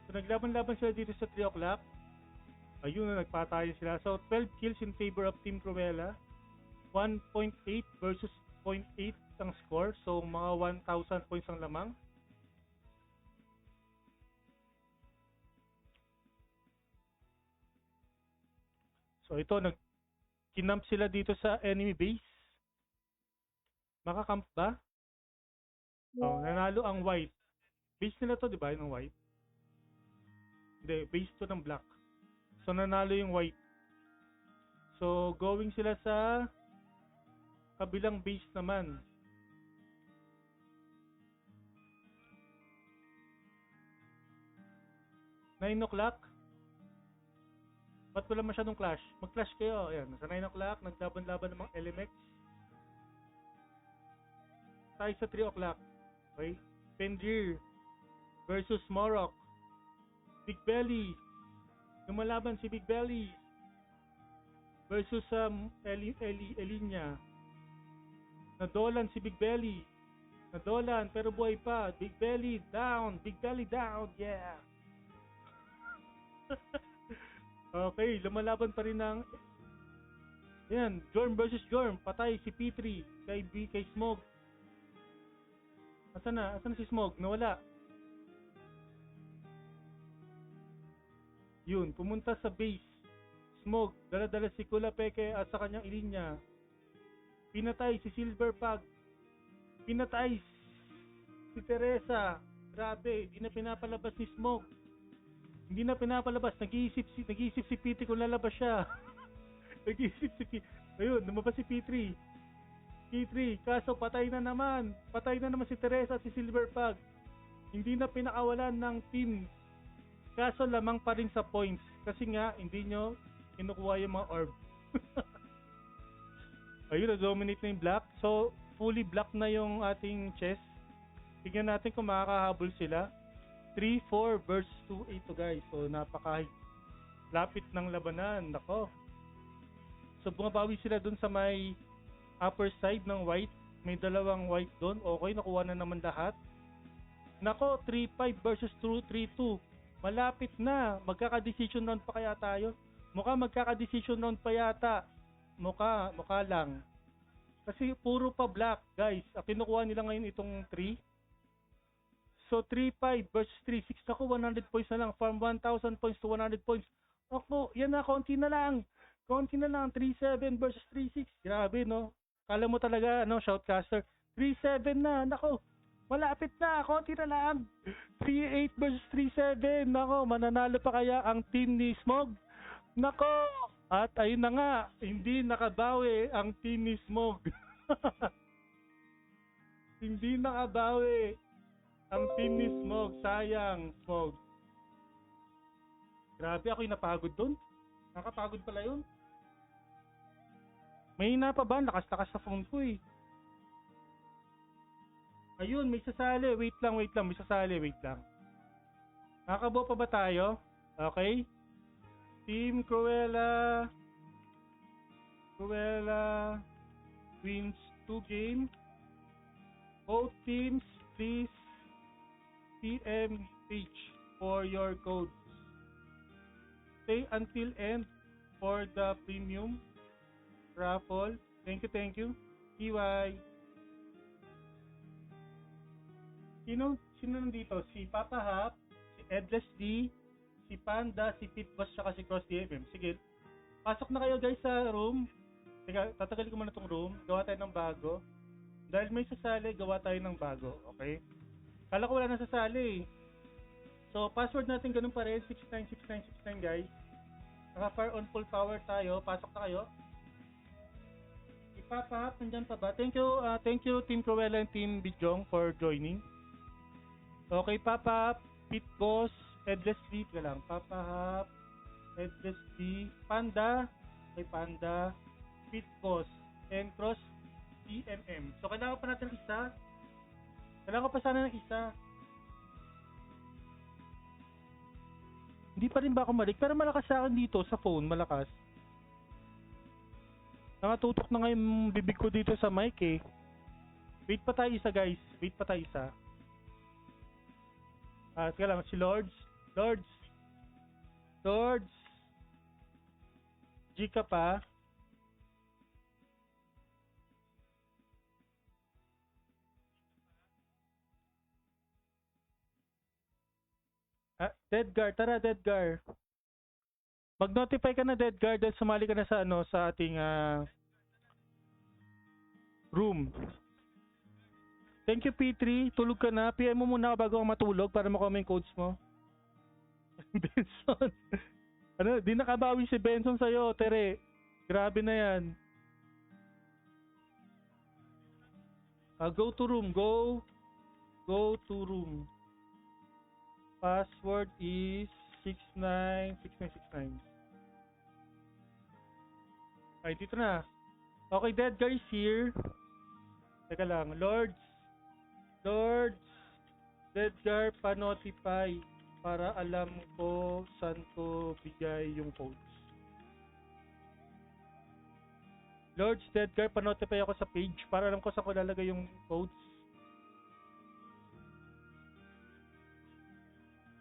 So, naglaban-laban sila dito sa 3 o'clock. Ayun na, nagpatayo sila. So, 12 kills in favor of Team Cruella. 1.8 versus 0.8 ang score. So, mga 1,000 points ang lamang. So, ito, kinamp sila dito sa enemy base. Makakamp ba? Oh, nanalo ang white. Base nila to, di ba? Yung white. Hindi, base to ng black. So, nanalo yung white. So, going sila sa kabilang base naman. Nine o'clock. Ba't wala masyadong clash? Mag-clash kayo. Ayan, nasa 9 o'clock, naglaban-laban ng mga LMX. Tayo sa 3 o'clock. Okay? Pendir versus Morok. Big Belly. Lumalaban si Big Belly versus Elinya. Nadolan si Big Belly. Nadolan pero buhay pa. Big Belly down. Big Belly down. Yeah. Okay, lumalaban pa rin ng yan, Jorm versus Jorm. Patay si P3 kay Smog. Asan na si Smog? Nawala. Yun, pumunta sa base. Smog, dala-dala si Kula Peke at sa kanyang ilinya. Pinatay si Silver Pug. Pinatay si Teresa. Grabe, hindi na pinapalabas ni Smog. Hindi na pinapalabas. Nag-iisip si P3 kung lalabas siya. Nag-iisip si P3. Ayun, lumabas si P3. P3, kaso patay na naman. Patay na naman si Teresa at si Silver Pug. Hindi na pinakawalan ng team. Kaso lamang pa rin sa points. Kasi nga, hindi nyo kinukuha yung mga orb. Ayun, na-dominate na yung black. So, fully black na yung ating chess. Tignan natin kung makakahabol sila. 3-4 versus 2-8 to guys. So, lapit ng labanan. Nako. So, bumabawi sila dun sa may upper side ng white. May dalawang white doon. Okay, nakuha na naman lahat. Nako, 3-5 versus 3-2. Malapit na. Magkaka-decision round pa kaya tayo? Mukha magkaka-decision round pa yata. Mukha lang. Kasi puro pa black, guys. Kinukuha nila ngayon itong 3. So, 3-5 versus 3-6. Ako, 100 points na lang. From 1,000 points to 100 points. Ako, yan na, konti na lang. 3-7 versus 3-6. Grabe, no? Kala mo talaga, shoutcaster. 3-7 na. Nako, malapit na. Konti na lang. 3-8 versus 3-7. Nako, mananalo pa kaya ang team ni Smog? Nako! At ayun na nga, hindi nakabawi ang team ni Smog. Hindi nakabawi ang team ni Smog. Sayang, Smog. Grabe, ako'y napagod dun. Nakapagod pala yun. May hina pa ba? Lakas-lakas sa phone ko eh. Ayun, may sasali. Wait lang. May sasali. Wait lang. Nakakabuo pa ba tayo? Okay. Team Cruella wins 2 games. Both teams, please PM page for your codes. Stay until end for the premium raffle. Thank you. EY. Sino nandito? Si Papa Hap, si Edless D, si Panda, si Pitboss, saka si Cross DMM. Sige, pasok na kayo guys sa room. Teka, tatagalin ko muna tong room. Gawa tayo ng bago. Dahil may sasali, gawa tayo ng bago. Okay? Kala ko wala na sasali. So, password natin ganun pa rin. 696969 guys. Naka-fire on full power tayo. Pasok na kayo. Ipapahap, nandyan pa ba? Thank you Team Cruella and Team Bijong for joining. Okay, Papa, Pit Boss, Headless D, ka lang. Papa, Headless D, Panda, kay Panda, Pit Boss, and Cross DMM. So, kailangan pa natin isa. Kailangan pa sana ng isa. Hindi pa rin ba ako malik? Pero malakas sa akin dito sa phone, malakas. Nakatutok na nga yung bibig ko dito sa mic eh. Wait pa tayo isa guys. Wait pa tayo isa. Sige lang, si Lords. G ka pa. Deadgar, tara Deadgar. Mag-notify ka na Deadgar dahil sumali ka na sa sa ating room. Thank you P3, tulog ka na. PM mo muna bago ako matulog para makuha yung codes mo. Benson. Di nakabawi si Benson sa'yo, Tere. Grabe na yan. Go to room, go to room. Password is 696969. Ay, dito na. Okay, dead guys here. Teka lang, Lords, Edgar pa-notify para alam ko saan ko bigay yung codes. Lords, Edgar pa-notify ako sa page para alam ko saan ko lalagay yung codes.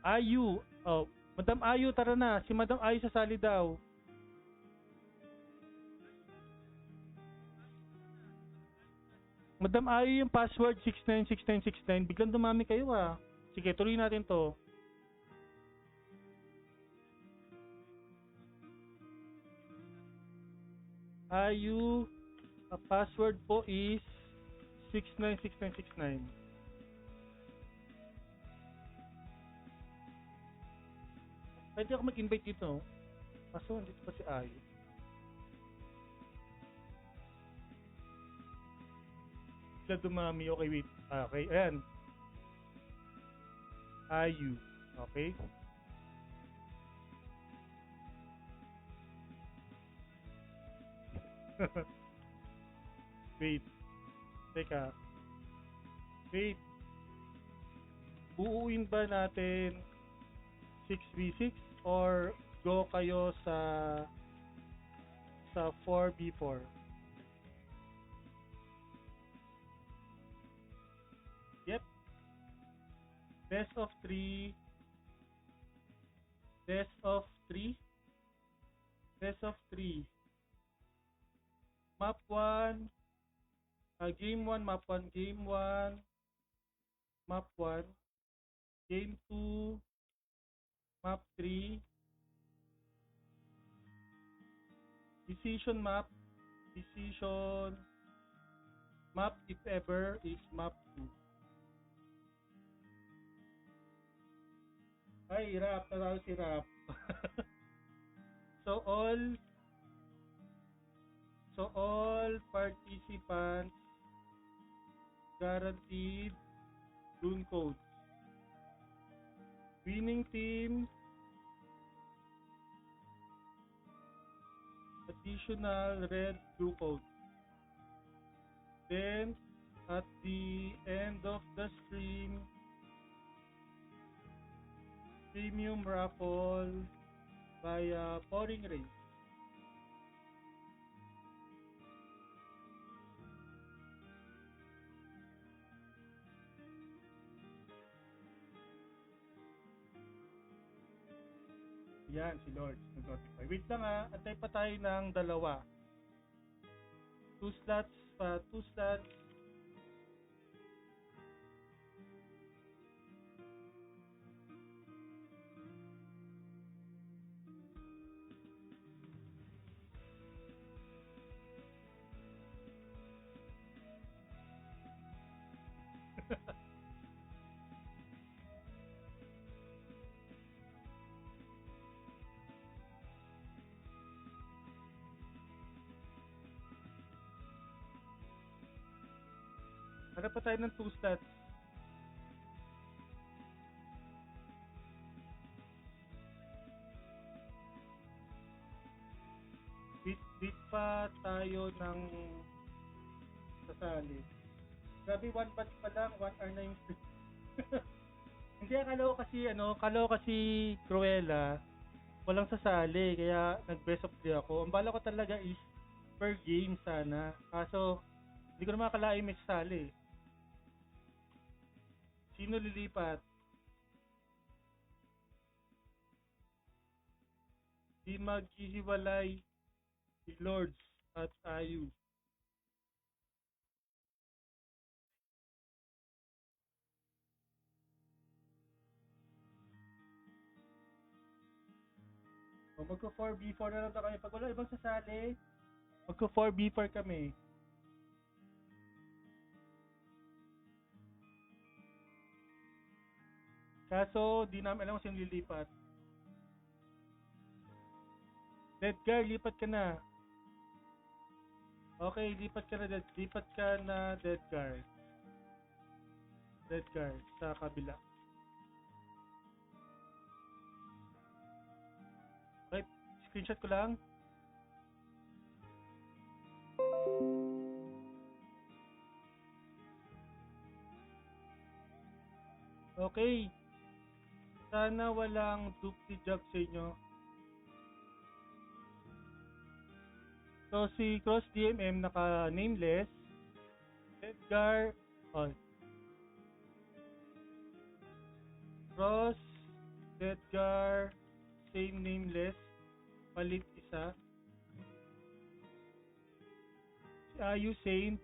Ayu, oh, Madam Ayu, tara na. Si Madam Ayu sasali daw. Madam Ayu yung password 696969. Biglang dumami kayo ah. Sige, tuloy natin to. Ayu, password po is 696969. Pwede ako mag-invite dito. Kaso, dito pa si Ayu. Sila dumami. Okay, wait. Okay, ayan. Ayu. Okay. Wait. Teka. Wait. Buuin ba natin 6v6 or go kayo sa 4v4? Yep. Best of 3. Best of 3. Best of 3. Map 1. Game 1, map 1, game 1. Map 1. Game 2. Map 3. Decision map. Decision map, if ever, is map 2. Ay, Rap. Taraw si Rap. So all participants guaranteed Rune codes. Winning team additional red blue codes. Then at the end of the stream, premium raffle via pouring rain. Yan, si Lord. Nag-notify. Wait lang ha. Antay pa tayo ng dalawa. 2 slots pa. 2 slots. Hanap pa tayo ng 2 slots. Bit pa tayo ng sasali. Grabe, 1 batch pa lang, 1 hour na yung Hindi, akala ko kasi Cruella, walang sasali, kaya nag-best of 3 ako. Ang bala ko talaga is per game sana. Kaso, hindi ko naman akalain may sasali. Sino lilipat? Di maghihiwalay si Lords at Ayu. O magko 4v4 na lang kami. Pag wala ibang sasali, magko 4v4 kami. Kaso, di namin alam kung sino lilipat. Edgar, lipat ka na. Okay, lipat ka na, Edgar. Edgar, sa kabila. Okay, screenshot ko lang. Okay. Sana walang dupli job sa inyo. So, si Cross DMM naka-nameless. Edgar, oh, Cross, Edgar, same nameless. Palit isa. Si Ayu, same.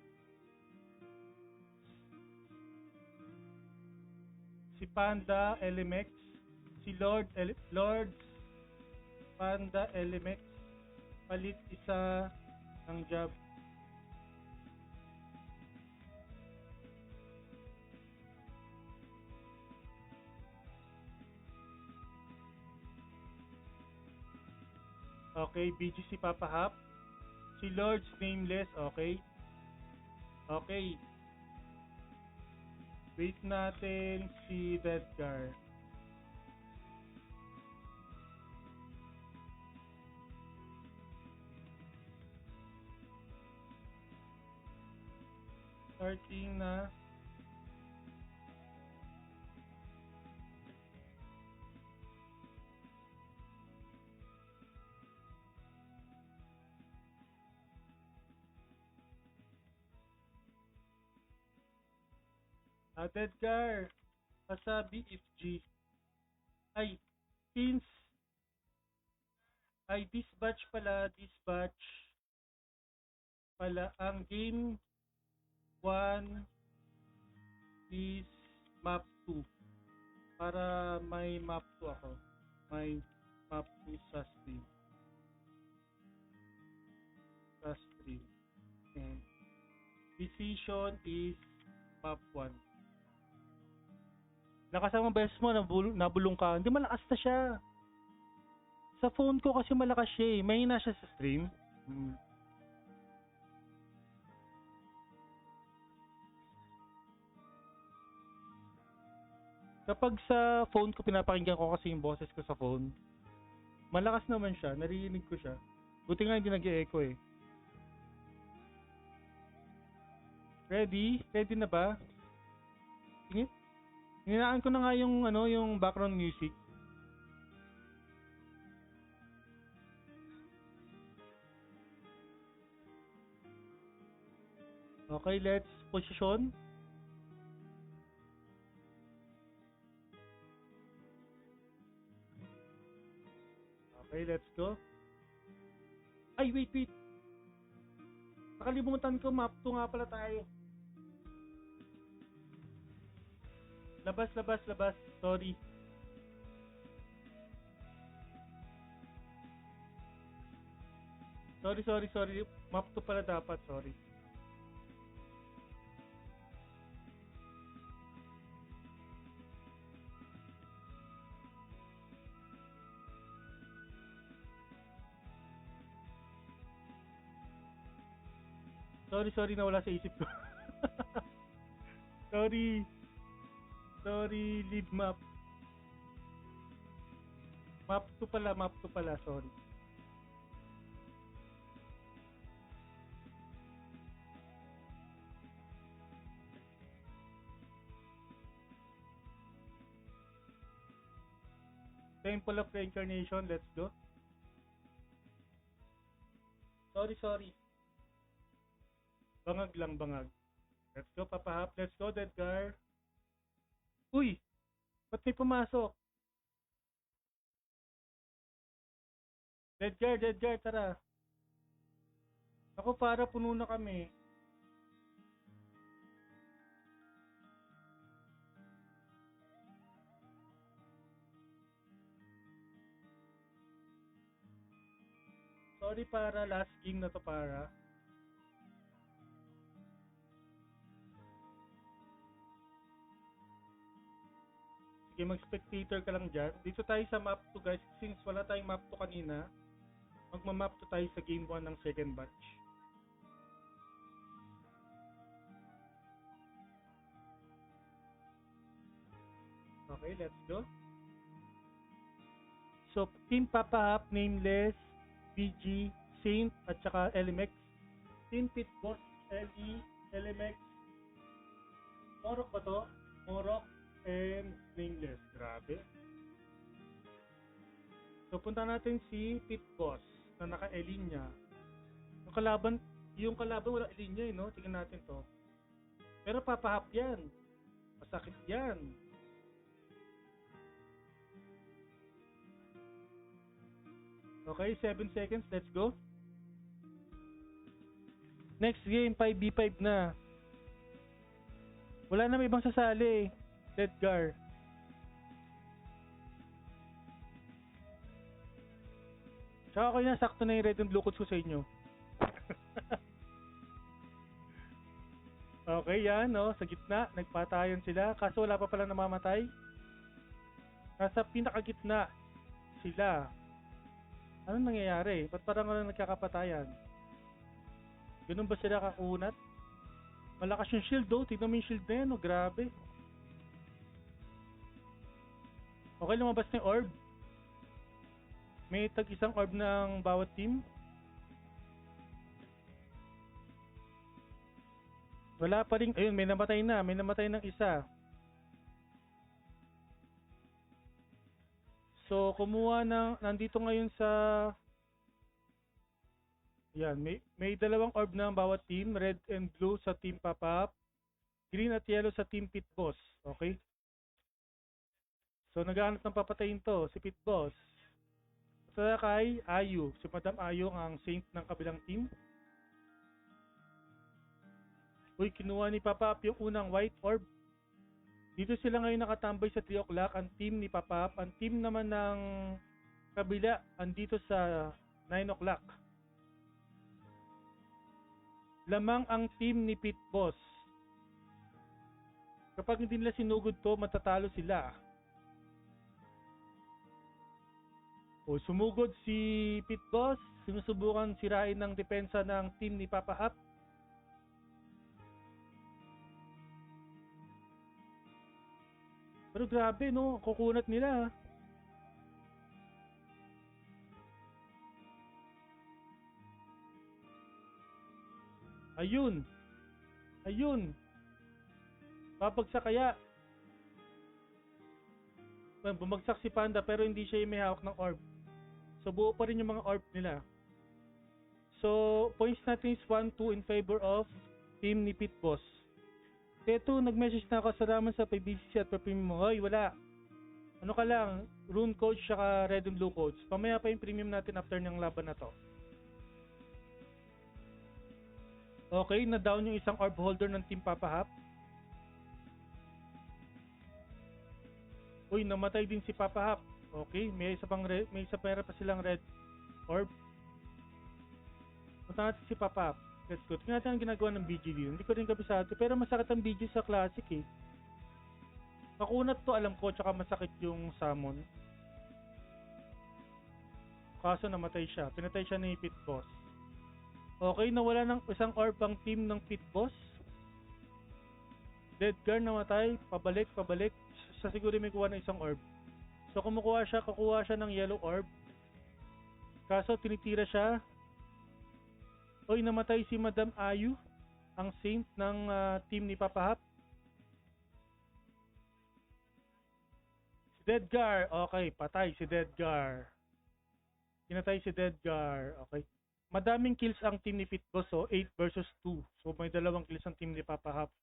Si Panda, LMX. Si Lord, Panda, LMX. Palit isa ng job. Okay, BGC Papa Hap. Si Lord's nameless, okay. Okay. Wait natin si Edgar. Starting na. Edgar, Wasabi if G. Ay, since this batch pala, ang game 1 is map 2. Para may map 2 ako. May map 2 sa stream. And decision is map 1. Lakas ang beses mo, nabulong ka. Hindi, malakas na siya. Sa phone ko kasi malakas siya eh. Mahina siya sa stream. Kapag sa phone ko, pinapakinggan ko kasi yung boses ko sa phone. Malakas naman siya. Naririnig ko siya. Buti nga hindi nag-e-echo eh. Ready? Ready na ba? Tingin? Hinaan ko na nga yung background music. Okay, let's position. Okay, let's go. Ay, wait. Nakalimutan ko, map 2 nga pala tayo. Labas. Sorry. Sorry. Map 2 pala dapat, sorry. Sorry, nawala sa isip ko. Sorry, lead map. Map 2 pala, sorry. Temple of Reincarnation, let's go. Sorry. Bangag lang. Let's go, Papa Hap. Let's go, Edgar. Uy! Ba't may pumasok? Edgar, tara. Ako, para puno na kami. Sorry, para last game na to, para. Sige, mag-spectator ka lang dyan. Dito tayo sa map 2 guys. Since wala tayong map 2 kanina, magma-map 2 tayo sa game 1 ng second batch. Okay, let's go. So, Team Papa Hap, Nameless, BG, Saint, at saka LMX. Team Pit Boss, LE, LMX, Morok ba to? Morok and Nameless. Grabe. So punta natin si Pit Boss na naka-elin niya. Yung kalaban wala elin niya no? Tingnan natin to. Pero papahap yan. Masakit yan. Okay, 7 seconds. Let's go. Next game, 5v5 na. Wala na may ibang sasali. Edgar. Tsaka ako na, sakto na yung red and blue codes ko sa inyo. Okay, yan, no? Sa gitna, nagpatayan sila. Kaso wala pa pala namamatay. Nasa pinakagitna sila. Anong nangyayari? Ba't parang walang nagkakapatayan? Ganun ba sila kakunat? Malakas yung shield, oh. Tignan mo yung shield na yan, oh. Grabe. Okay, lumabas na yung orb. May tag-isang orb ng bawat team. Wala pa rin. Ayun, may namatay na. May namatay ng isa. So, kumuha ng... Nandito ngayon sa... Yan, may dalawang orb na ang bawat team. Red and blue sa team Pop-Up. Green at yellow sa team Pit Boss. Okay? So, naghahanap ng papatayin to. Si Pit Boss. Sa kay Ayu. Si Madam Ayu ang saint ng kabilang team. Uy, kinuha ni Pop-Up yung unang white orb. Dito sila ngayon nakatambay sa 3 o'clock. Ang team ni Pop-Up. Ang team naman ng kabila andito sa 9 o'clock. Lamang ang team ni Pit Boss. Kapag hindi nila sinugod to, matatalo sila. O sumugod si Pit Boss. Sinusubukan sirain ng depensa ng team ni Papa Hap. Pero grabe no, kukunat nila. Ayun. Ayun. Babagsak kaya. Bumagsak si Panda pero hindi siya yung may hawak ng orb. So buo pa rin yung mga orb nila. So points natin is 1-2 in favor of team ni Pit Boss. Eto, nag-message na ako, salamat sa PBCC at pa-premium mo. Hoy, wala. Ano ka lang, rune codes saka red and blue codes. Pamaya pa yung premium natin after ng laban na to. Okay, na-down yung isang orb holder ng Team Papa Hap. Uy, namatay din si Papa Hap. Okay, may isa pera pa silang red orb. Punta natin si Papa Hap. Let's go. Tingnan natin ang ginagawa ng BG dito. Hindi ko rin kabisado, pero masakit ang BG sa classic eh. Makunat to, alam ko, tsaka masakit yung summon. Kaso namatay siya. Pinatay siya ni Pit Boss. Okay, nawala ng isang orb ang team ng Pit Boss. Edgar namatay. Pabalik. Sa siguro may kuha ng isang orb. So kukuha siya ng yellow orb. Kaso tinitira siya. Oy, namatay si Madam Ayu, ang saint ng team ni Papa Hap. Si Dedgar, okay, patay si Dedgar. Pinatay si Dedgar, okay. Madaming kills ang team ni Pit Boss, so 8 versus 2. So may 2 kills ang team ni Papa Hap.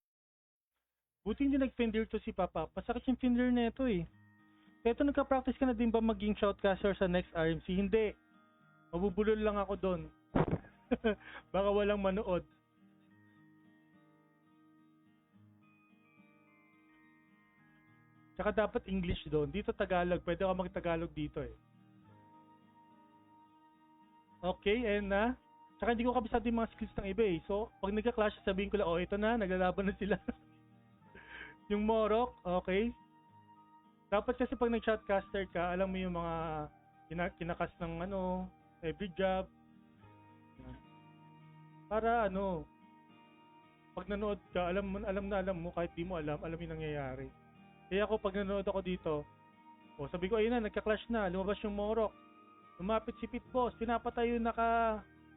Buti hindi nag-fender to si Papa Hap. Masakit yung fender na ito eh. Eto, nagka-practice ka na din ba maging shoutcaster sa next RMC? Hindi. Mabubulol lang ako doon. Baka walang manood. Tsaka dapat English doon. Dito Tagalog. Pwede ka mag-Tagalog dito eh. Okay, and na. Tsaka hindi ko kabisado yung mga skills ng iba eh. So, pag nagka-clash, sabihin ko lang, oh, ito na, naglalaban na sila. Yung Morok, okay. Dapat kasi pag nag-shoutcaster ka, alam mo yung mga kinakas ng every job. Para pag nanood ka, alam mo kahit di mo alam yung nangyayari. Kaya ako pag nanood ako dito, sabi ko ayun na, nagka-clash na, lumabas yung Morok. Lumapit si Pit Boss, pinapatay yung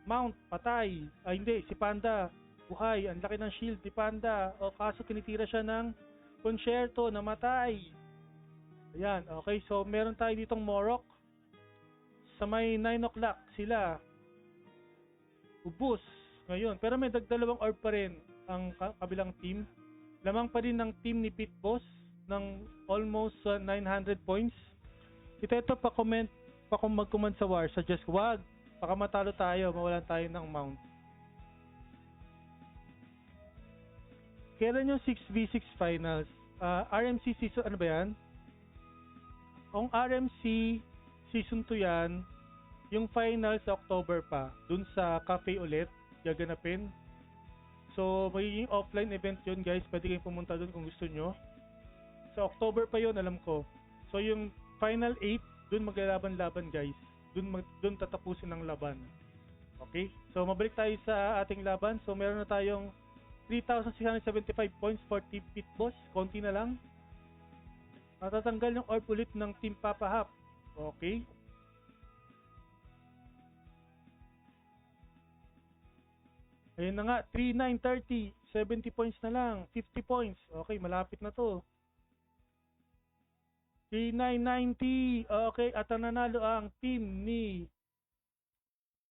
Mount, patay. Hindi, si Panda, buhay. Ang laki ng shield ni Panda. O kaso tinitira siya ng Concerto, namatay. Ayan, okay. So, meron tayo ditong Morok. Sa may 9 o'clock sila. Ubus. Ngayon, pero may dalawang orb pa rin ang kabilang team. Lamang pa rin ng team ni Pit Boss ng almost 900 points. Ito pa-comment pa kung mag-comment sa war. Suggest wag. Baka matalo tayo, mawalan tayo ng mount. Kailan yung 6v6 finals? RMC season, ano ba yan? Ang RMC season 2 yan, yung final sa October pa. Dun sa cafe ulit, gaganapin. So, magiging offline event yun guys. Pwede kayong pumunta dun kung gusto nyo. Sa October pa yun, alam ko. So, yung final 8, dun maglalaban-laban guys. Dun tatapusin ang laban. Okay? So, mabalik tayo sa ating laban. So, meron na tayong 3,675 points for Team Pit Boss. Konti na lang. Matatanggal yung orb ulit ng Team Papa Hap. Okay? Ayun na nga, 3,930. 70 points na lang. 50 points. Okay, malapit na to. 3,990. Okay, at ang nanalo ang team ni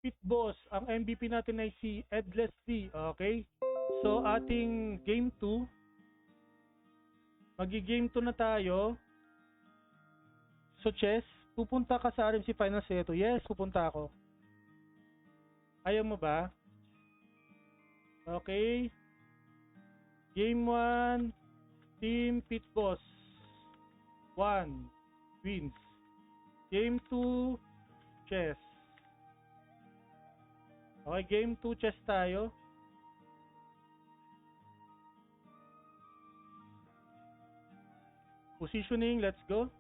Pit Boss. Ang MVP natin ay si Edless D. Okay? So, ating game 2. Magi-game 2 na tayo. So, Chess, pupunta ka sa RMC Finals ito. Yes, pupunta ako. Ayaw mo ba? Okay. Game 1, Team Pit Boss. 1 wins. Game 2, Chess. Okay, game 2 chess tayo. Positioning, let's go.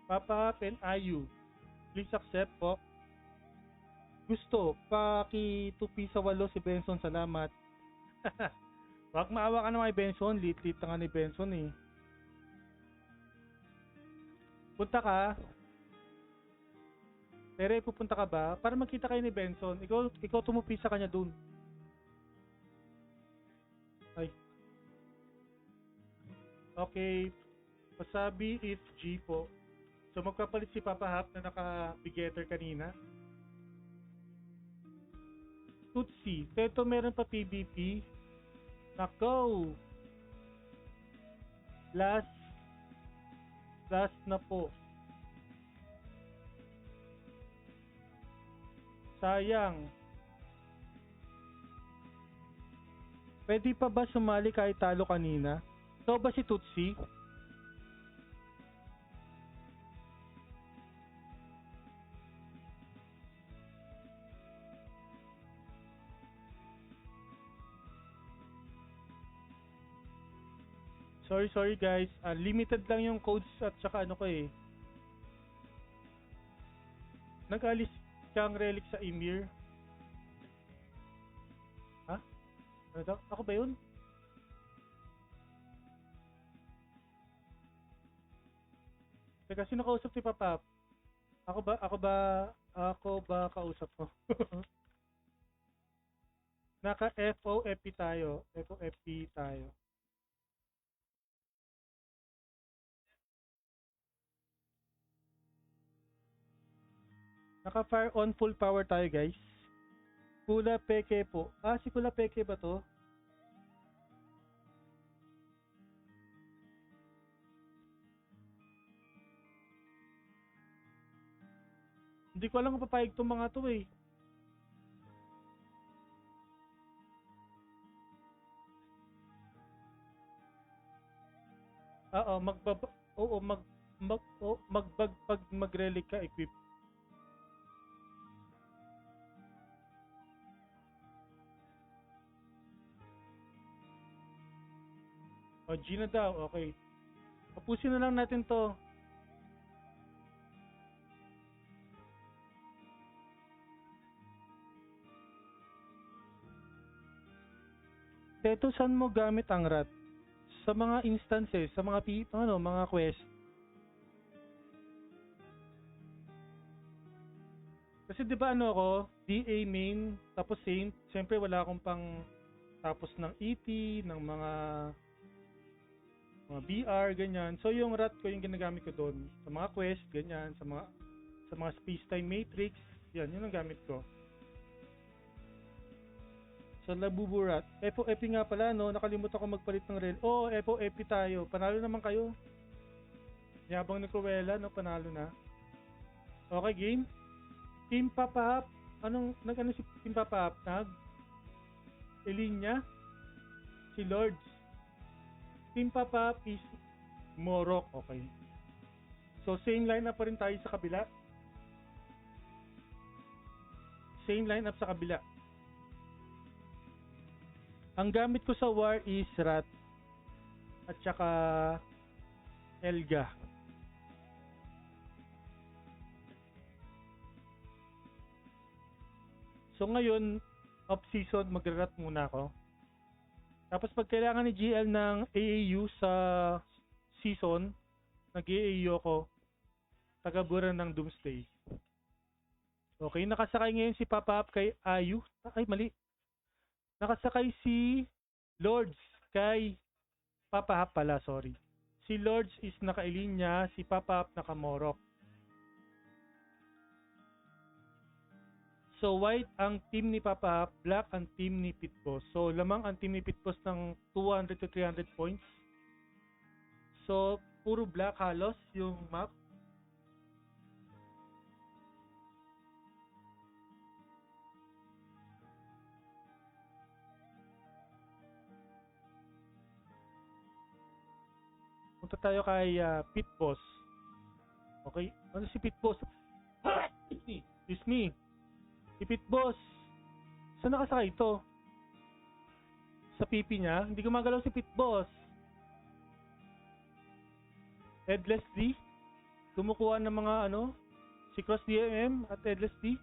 Papa Hap and Ayu. Please accept po. Gusto, paki-tupi sa 8 si Benson, salamat. Wag maawa ka naman kay Benson, lit-lit na nga ni Benson eh. Punta ka. Tere, pupunta ka ba? Para magkita kayo ni Benson. Ikaw tumupi sa kanya dun. Ay. Okay. Wasabi if G po. So magpapalit si Papa Hap na naka-begetter kanina. Tutsi. Teto meron pa PvP. Nako. Last na po. Sayang. Pwede pa ba sumali kahit talo kanina? Ito ba si Tutsi? Sorry guys. Limited lang yung codes at saka ano ko eh. Nag-alis kang relic sa Emir. Ha? Ano daw? Ako ba yun? Teka, sino kausap ni Papa? Ako ba kausap mo? Naka FOFP tayo. FOFP tayo. Naka-fire on full power tayo guys. Kula Peke po. Si Kula Peke ba to? Hindi ko alam kung papayag tong mga to eh. Magbagpag mag-relic ka equip. Gina daw, okay. Tapusin na lang natin to. Teto, saan mo gamit ang rat? Sa mga instances, sa mga mga quest. Kasi 'di ba ano ako, DA main, tapos Saint, siyempre wala akong pang tapos ng ET, ng mga BR, ganyan. So yung rat ko yung ginagamit ko doon sa mga quest, ganyan, sa mga space-time matrix, yan, yun ang gamit ko. So Labuburat. FOFP nga pala, no? Nakalimutan ko magpalit ng rel. Oh, FOFP tayo. Panalo naman kayo. Yabang ni Cruella, no? Panalo na. Okay, game. Team Papahap. Nag-ano si Team Papahap? Elinya? Si Lords. Team Papahap is Morok. Okay. So, same lineup pa rin tayo sa kabila. Same lineup sa kabila. Ang gamit ko sa war is Rat at saka Elga. So ngayon, off-season, mag-rat muna ako. Tapos pag kailangan ni GL ng AAU sa season, nag-AAU ako, taga-buran ng Doomsday. Okay, nakasakay ngayon si Papahap kay Ayu. Ay, mali. Nakasakay si Lords kay Papahap pala, sorry. Si Lords is naka-Elinya, si Papahap naka-Morok. So white ang team ni Papahap, black ang team ni Pitboss. So lamang ang team ni Pitboss ng 200 to 300 points. So puro black halos yung map. Punta tayo kay Pitboss. Okay? Ano si Pitboss? Excuse me. Si Pitboss. Saan nakasakay ito? Sa pipi niya? Hindi gumagalaw si Pitboss. Headless D. Kumukuha ng mga si Cross DMM at Headless D.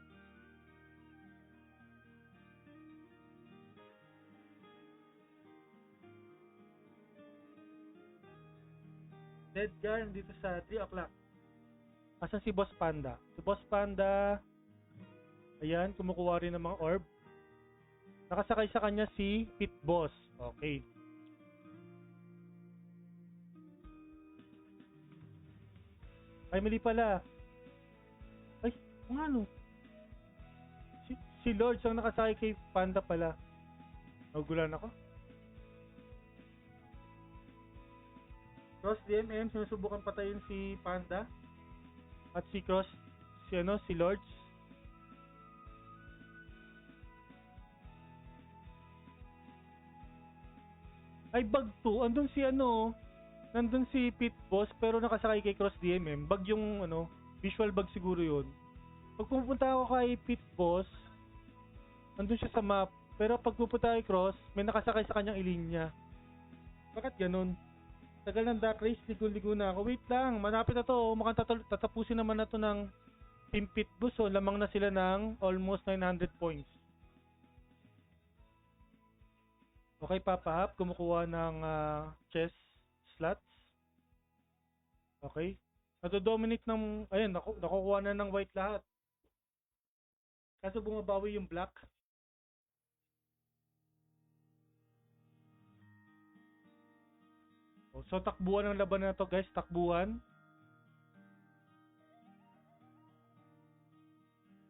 Edgar dito sa 3 o'clock. Asan si Boss Panda? Si Boss Panda, ayan, kumukuha rin ng mga orb. Nakasakay sa kanya si Pitboss. Okay. Ay, mali pala. Ay, ano? Si Lords ang nakasakay kay Panda pala. Nagugulan ako. Cross DMM, sinusubukan patayin si Panda. At si Cross, si Lords. Ay, bug 2. Nandun si Pitboss pero nakasakay kay Cross DMM. Bug yung visual bug siguro yun. Pag pupunta ako kay Pitboss, nandun siya sa map. Pero pag pupunta kay Cross, may nakasakay sa kanyang ilinya. Bakit ganun? Tagal ng Dark Race, ligo-ligo na ako. Wait lang, malapit na to. Mukhang tatapusin naman na to ng Team Pitboss. So, lamang na sila ng almost 900 points. Okay, Papahap, kumukuha ng chess slots. Okay. Nado-dominate ng, ayan, nakukuha na ng white lahat. Kaso bumabawi yung black. So, takbuhan ng laban na to, guys. Takbuhan.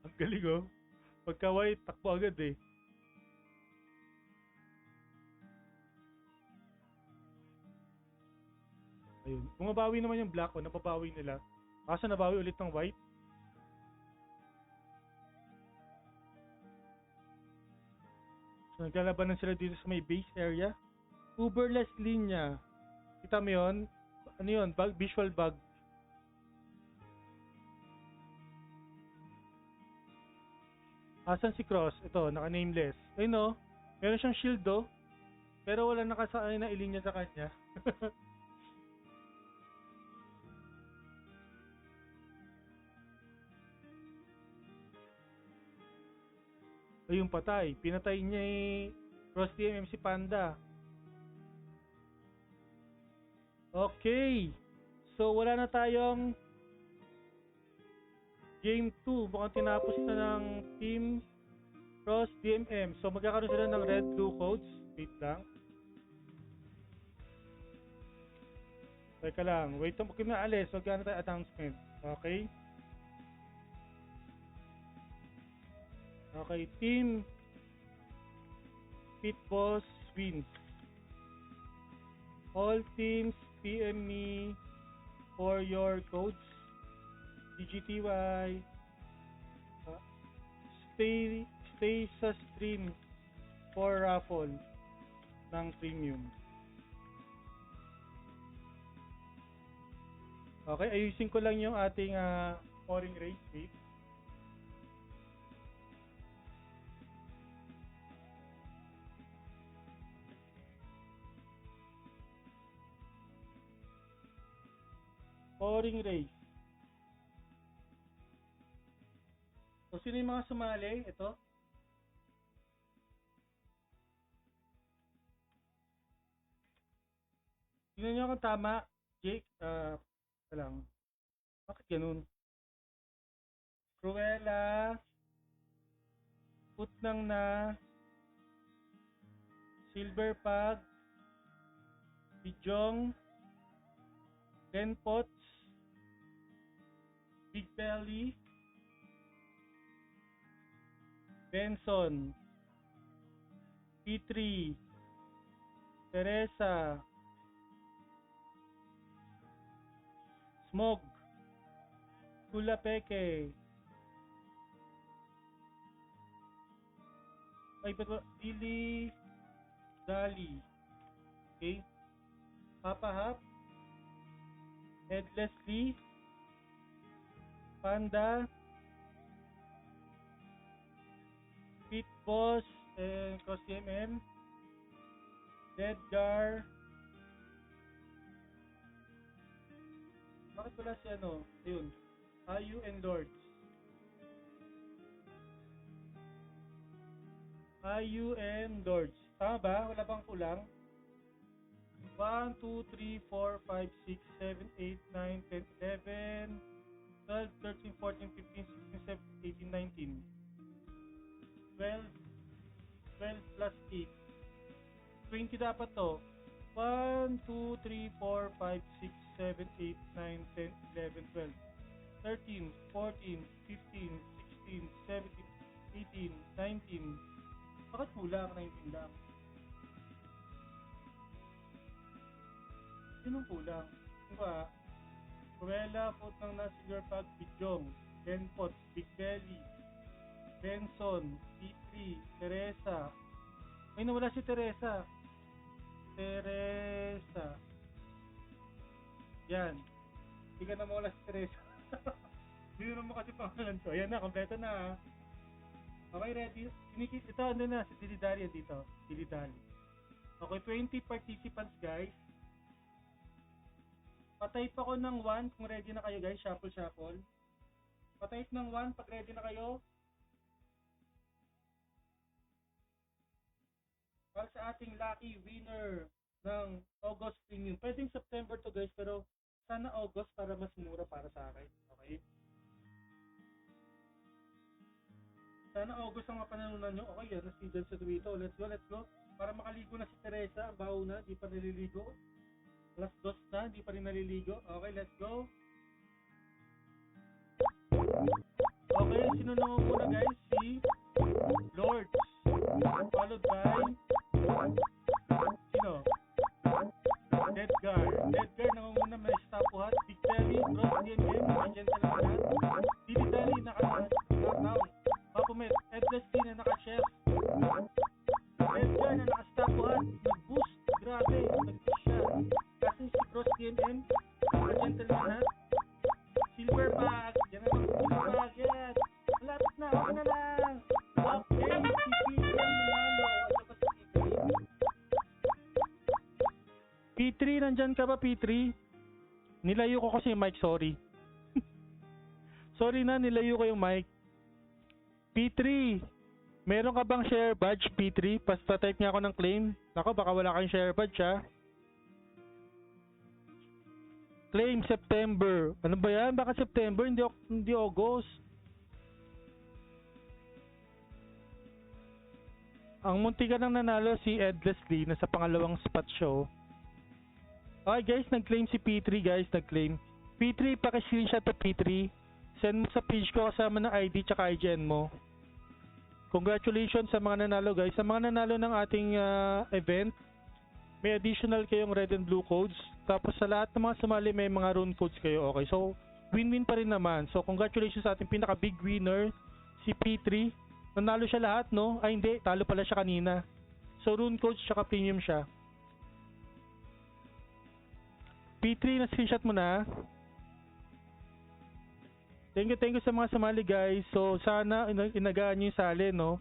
Ang galing, oh. Pagka white, takbo agad, eh. Ayun. Bumabawi naman yung black, oh. Nababawi nila. Kaso nabawi ulit ng white. So, naglalabanan sila dito sa may base area. Uberless linya. Kita mo yun? Ano yun? Visual bug. Asan si Cross? Ito, naka-nameless. Ayun no? Meron siyang shield do. Pero wala nakasakay na ilinya sa kanya. Ayun patay. Pinatay niya Cross DMM si Panda. Okay. So wala na tayong Game 2, mukhang tinapos na ng Team Cross DMM. So magkakaroon sila ng red blue codes. Wait lang. Teka lang. Wait, huwag na alis. Huwag na tayo announcement. Okay? Okay, Team Pitboss wins. All teams PM me for your codes. DGTY. Stay sa stream for raffle ng premium. Okay, ayusin ko lang yung ating scoring race. Wait. Scoring race. So, sino yung mga sumali? Ito. Tingnan nyo kung tama. Jake, lang. Bakit ganun? Cruella, Putnang na, Silver Pug, Bijong, Ken Potts, Big Belly, Benson, P3, Teresa, Smog, Kula Peke, Lily, Dali, okay, Papa Hap, Ed Leslie, Panda, Pit Boss, Cross MM, Edgar. Bakit wala si ano? Ayun. Ayu and Lords. Ayu and Lords. Tama ba? Wala bang kulang? 1, 2, 3, 4, 5, 6, 7, 8, 9, 10, 11, 12, 13, 14, 15, 16, 17, 18, 19. 12 plus 8. 20 dapat to. 1, 2, 3, 4, 5, 6, 7, 8, 9, 10, 11, 12, 13, 14, 15, 16, 17, 18, 19. Bakit kulang? 19 lang. Sinong kulang? Diba? Cruella, Putnang na, Silver Pug, Bijong, Ken Potts, Big Belly, Benson, P3, Teresa. Ay, nawala si Teresa. Yan. Hindi ka na mawala si Teresa. Hindi na mo kasi pangalan ko. Ayan na, kompleto na. Okay, ready? Ito, ano na, si Dilidali dito. Dilidali. Okay, 20 participants, guys. Patype ako ng 1 kung ready na kayo, guys. Shuffle. Patype ng 1 pag ready na kayo. Para sa ating lucky winner ng August Premium. Pwedeng September to, guys, pero sana August para mas mura para sa akin. Okay? Sana August ang mapanalunan nyo. Okay, yan. Si Jen sa Twitter. Let's go. Para makaligo na si Teresa. Ang baho na. Di pa naliligo. Last dos na. Di pa rin naliligo. Okay, let's go. Okay, sino naman muna, guys? Si Lords. Followed by sino? Edgar naman muna, may stapuhat. Big Belly, Cross DMM, Agent Talaga, Didi Dali, naka-down. Papumet, Ed Leslie na naka-chef. Edgar na naka-stapuhat, nag-boost, grabe, nag-push siya. Kasi si Cross DMM, Agent Talaga, Silver Bag, yan naman Silver Bag, yan. Malapit na, okay na lang. Okay, si P3 manalo. P3, nandyan ka ba, P3? Nilayo ko kasi yung mic, sorry. Sorry na, nilayo ko yung mic. P3, meron ka bang share badge, P3? Type niya ako ng claim. Nako, baka wala kang share badge, ha? Claim September. Ano ba yan? Baka September, hindi August. Ang muntikan nang nanalo si Ed Leslie na sa pangalawang spot show. Okay guys, nag-claim si P3 guys, nag-claim. P3, paki-screenshot to P3. Send mo sa page ko kasama ng ID tsaka IGN mo. Congratulations sa mga nanalo guys. Sa mga nanalo ng ating event, may additional kayong red and blue codes. Tapos sa lahat ng mga sumali may mga rune codes kayo. Okay, so win-win pa rin naman. So congratulations sa ating pinaka-big winner, si P3. Nanalo siya lahat, no? Ay hindi, talo pala siya kanina. So rune codes tsaka premium siya. P3, na-screenshot mo na. Thank you sa mga sumali guys. So sana inagaan nyo yung sali, no?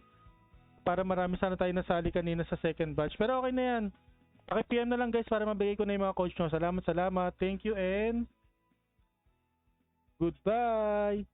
Para marami sana tayo nasali kanina sa second batch. Pero okay na yan. Paki-PM na lang guys para mabigay ko na yung mga coach nyo. Salamat. Thank you and goodbye.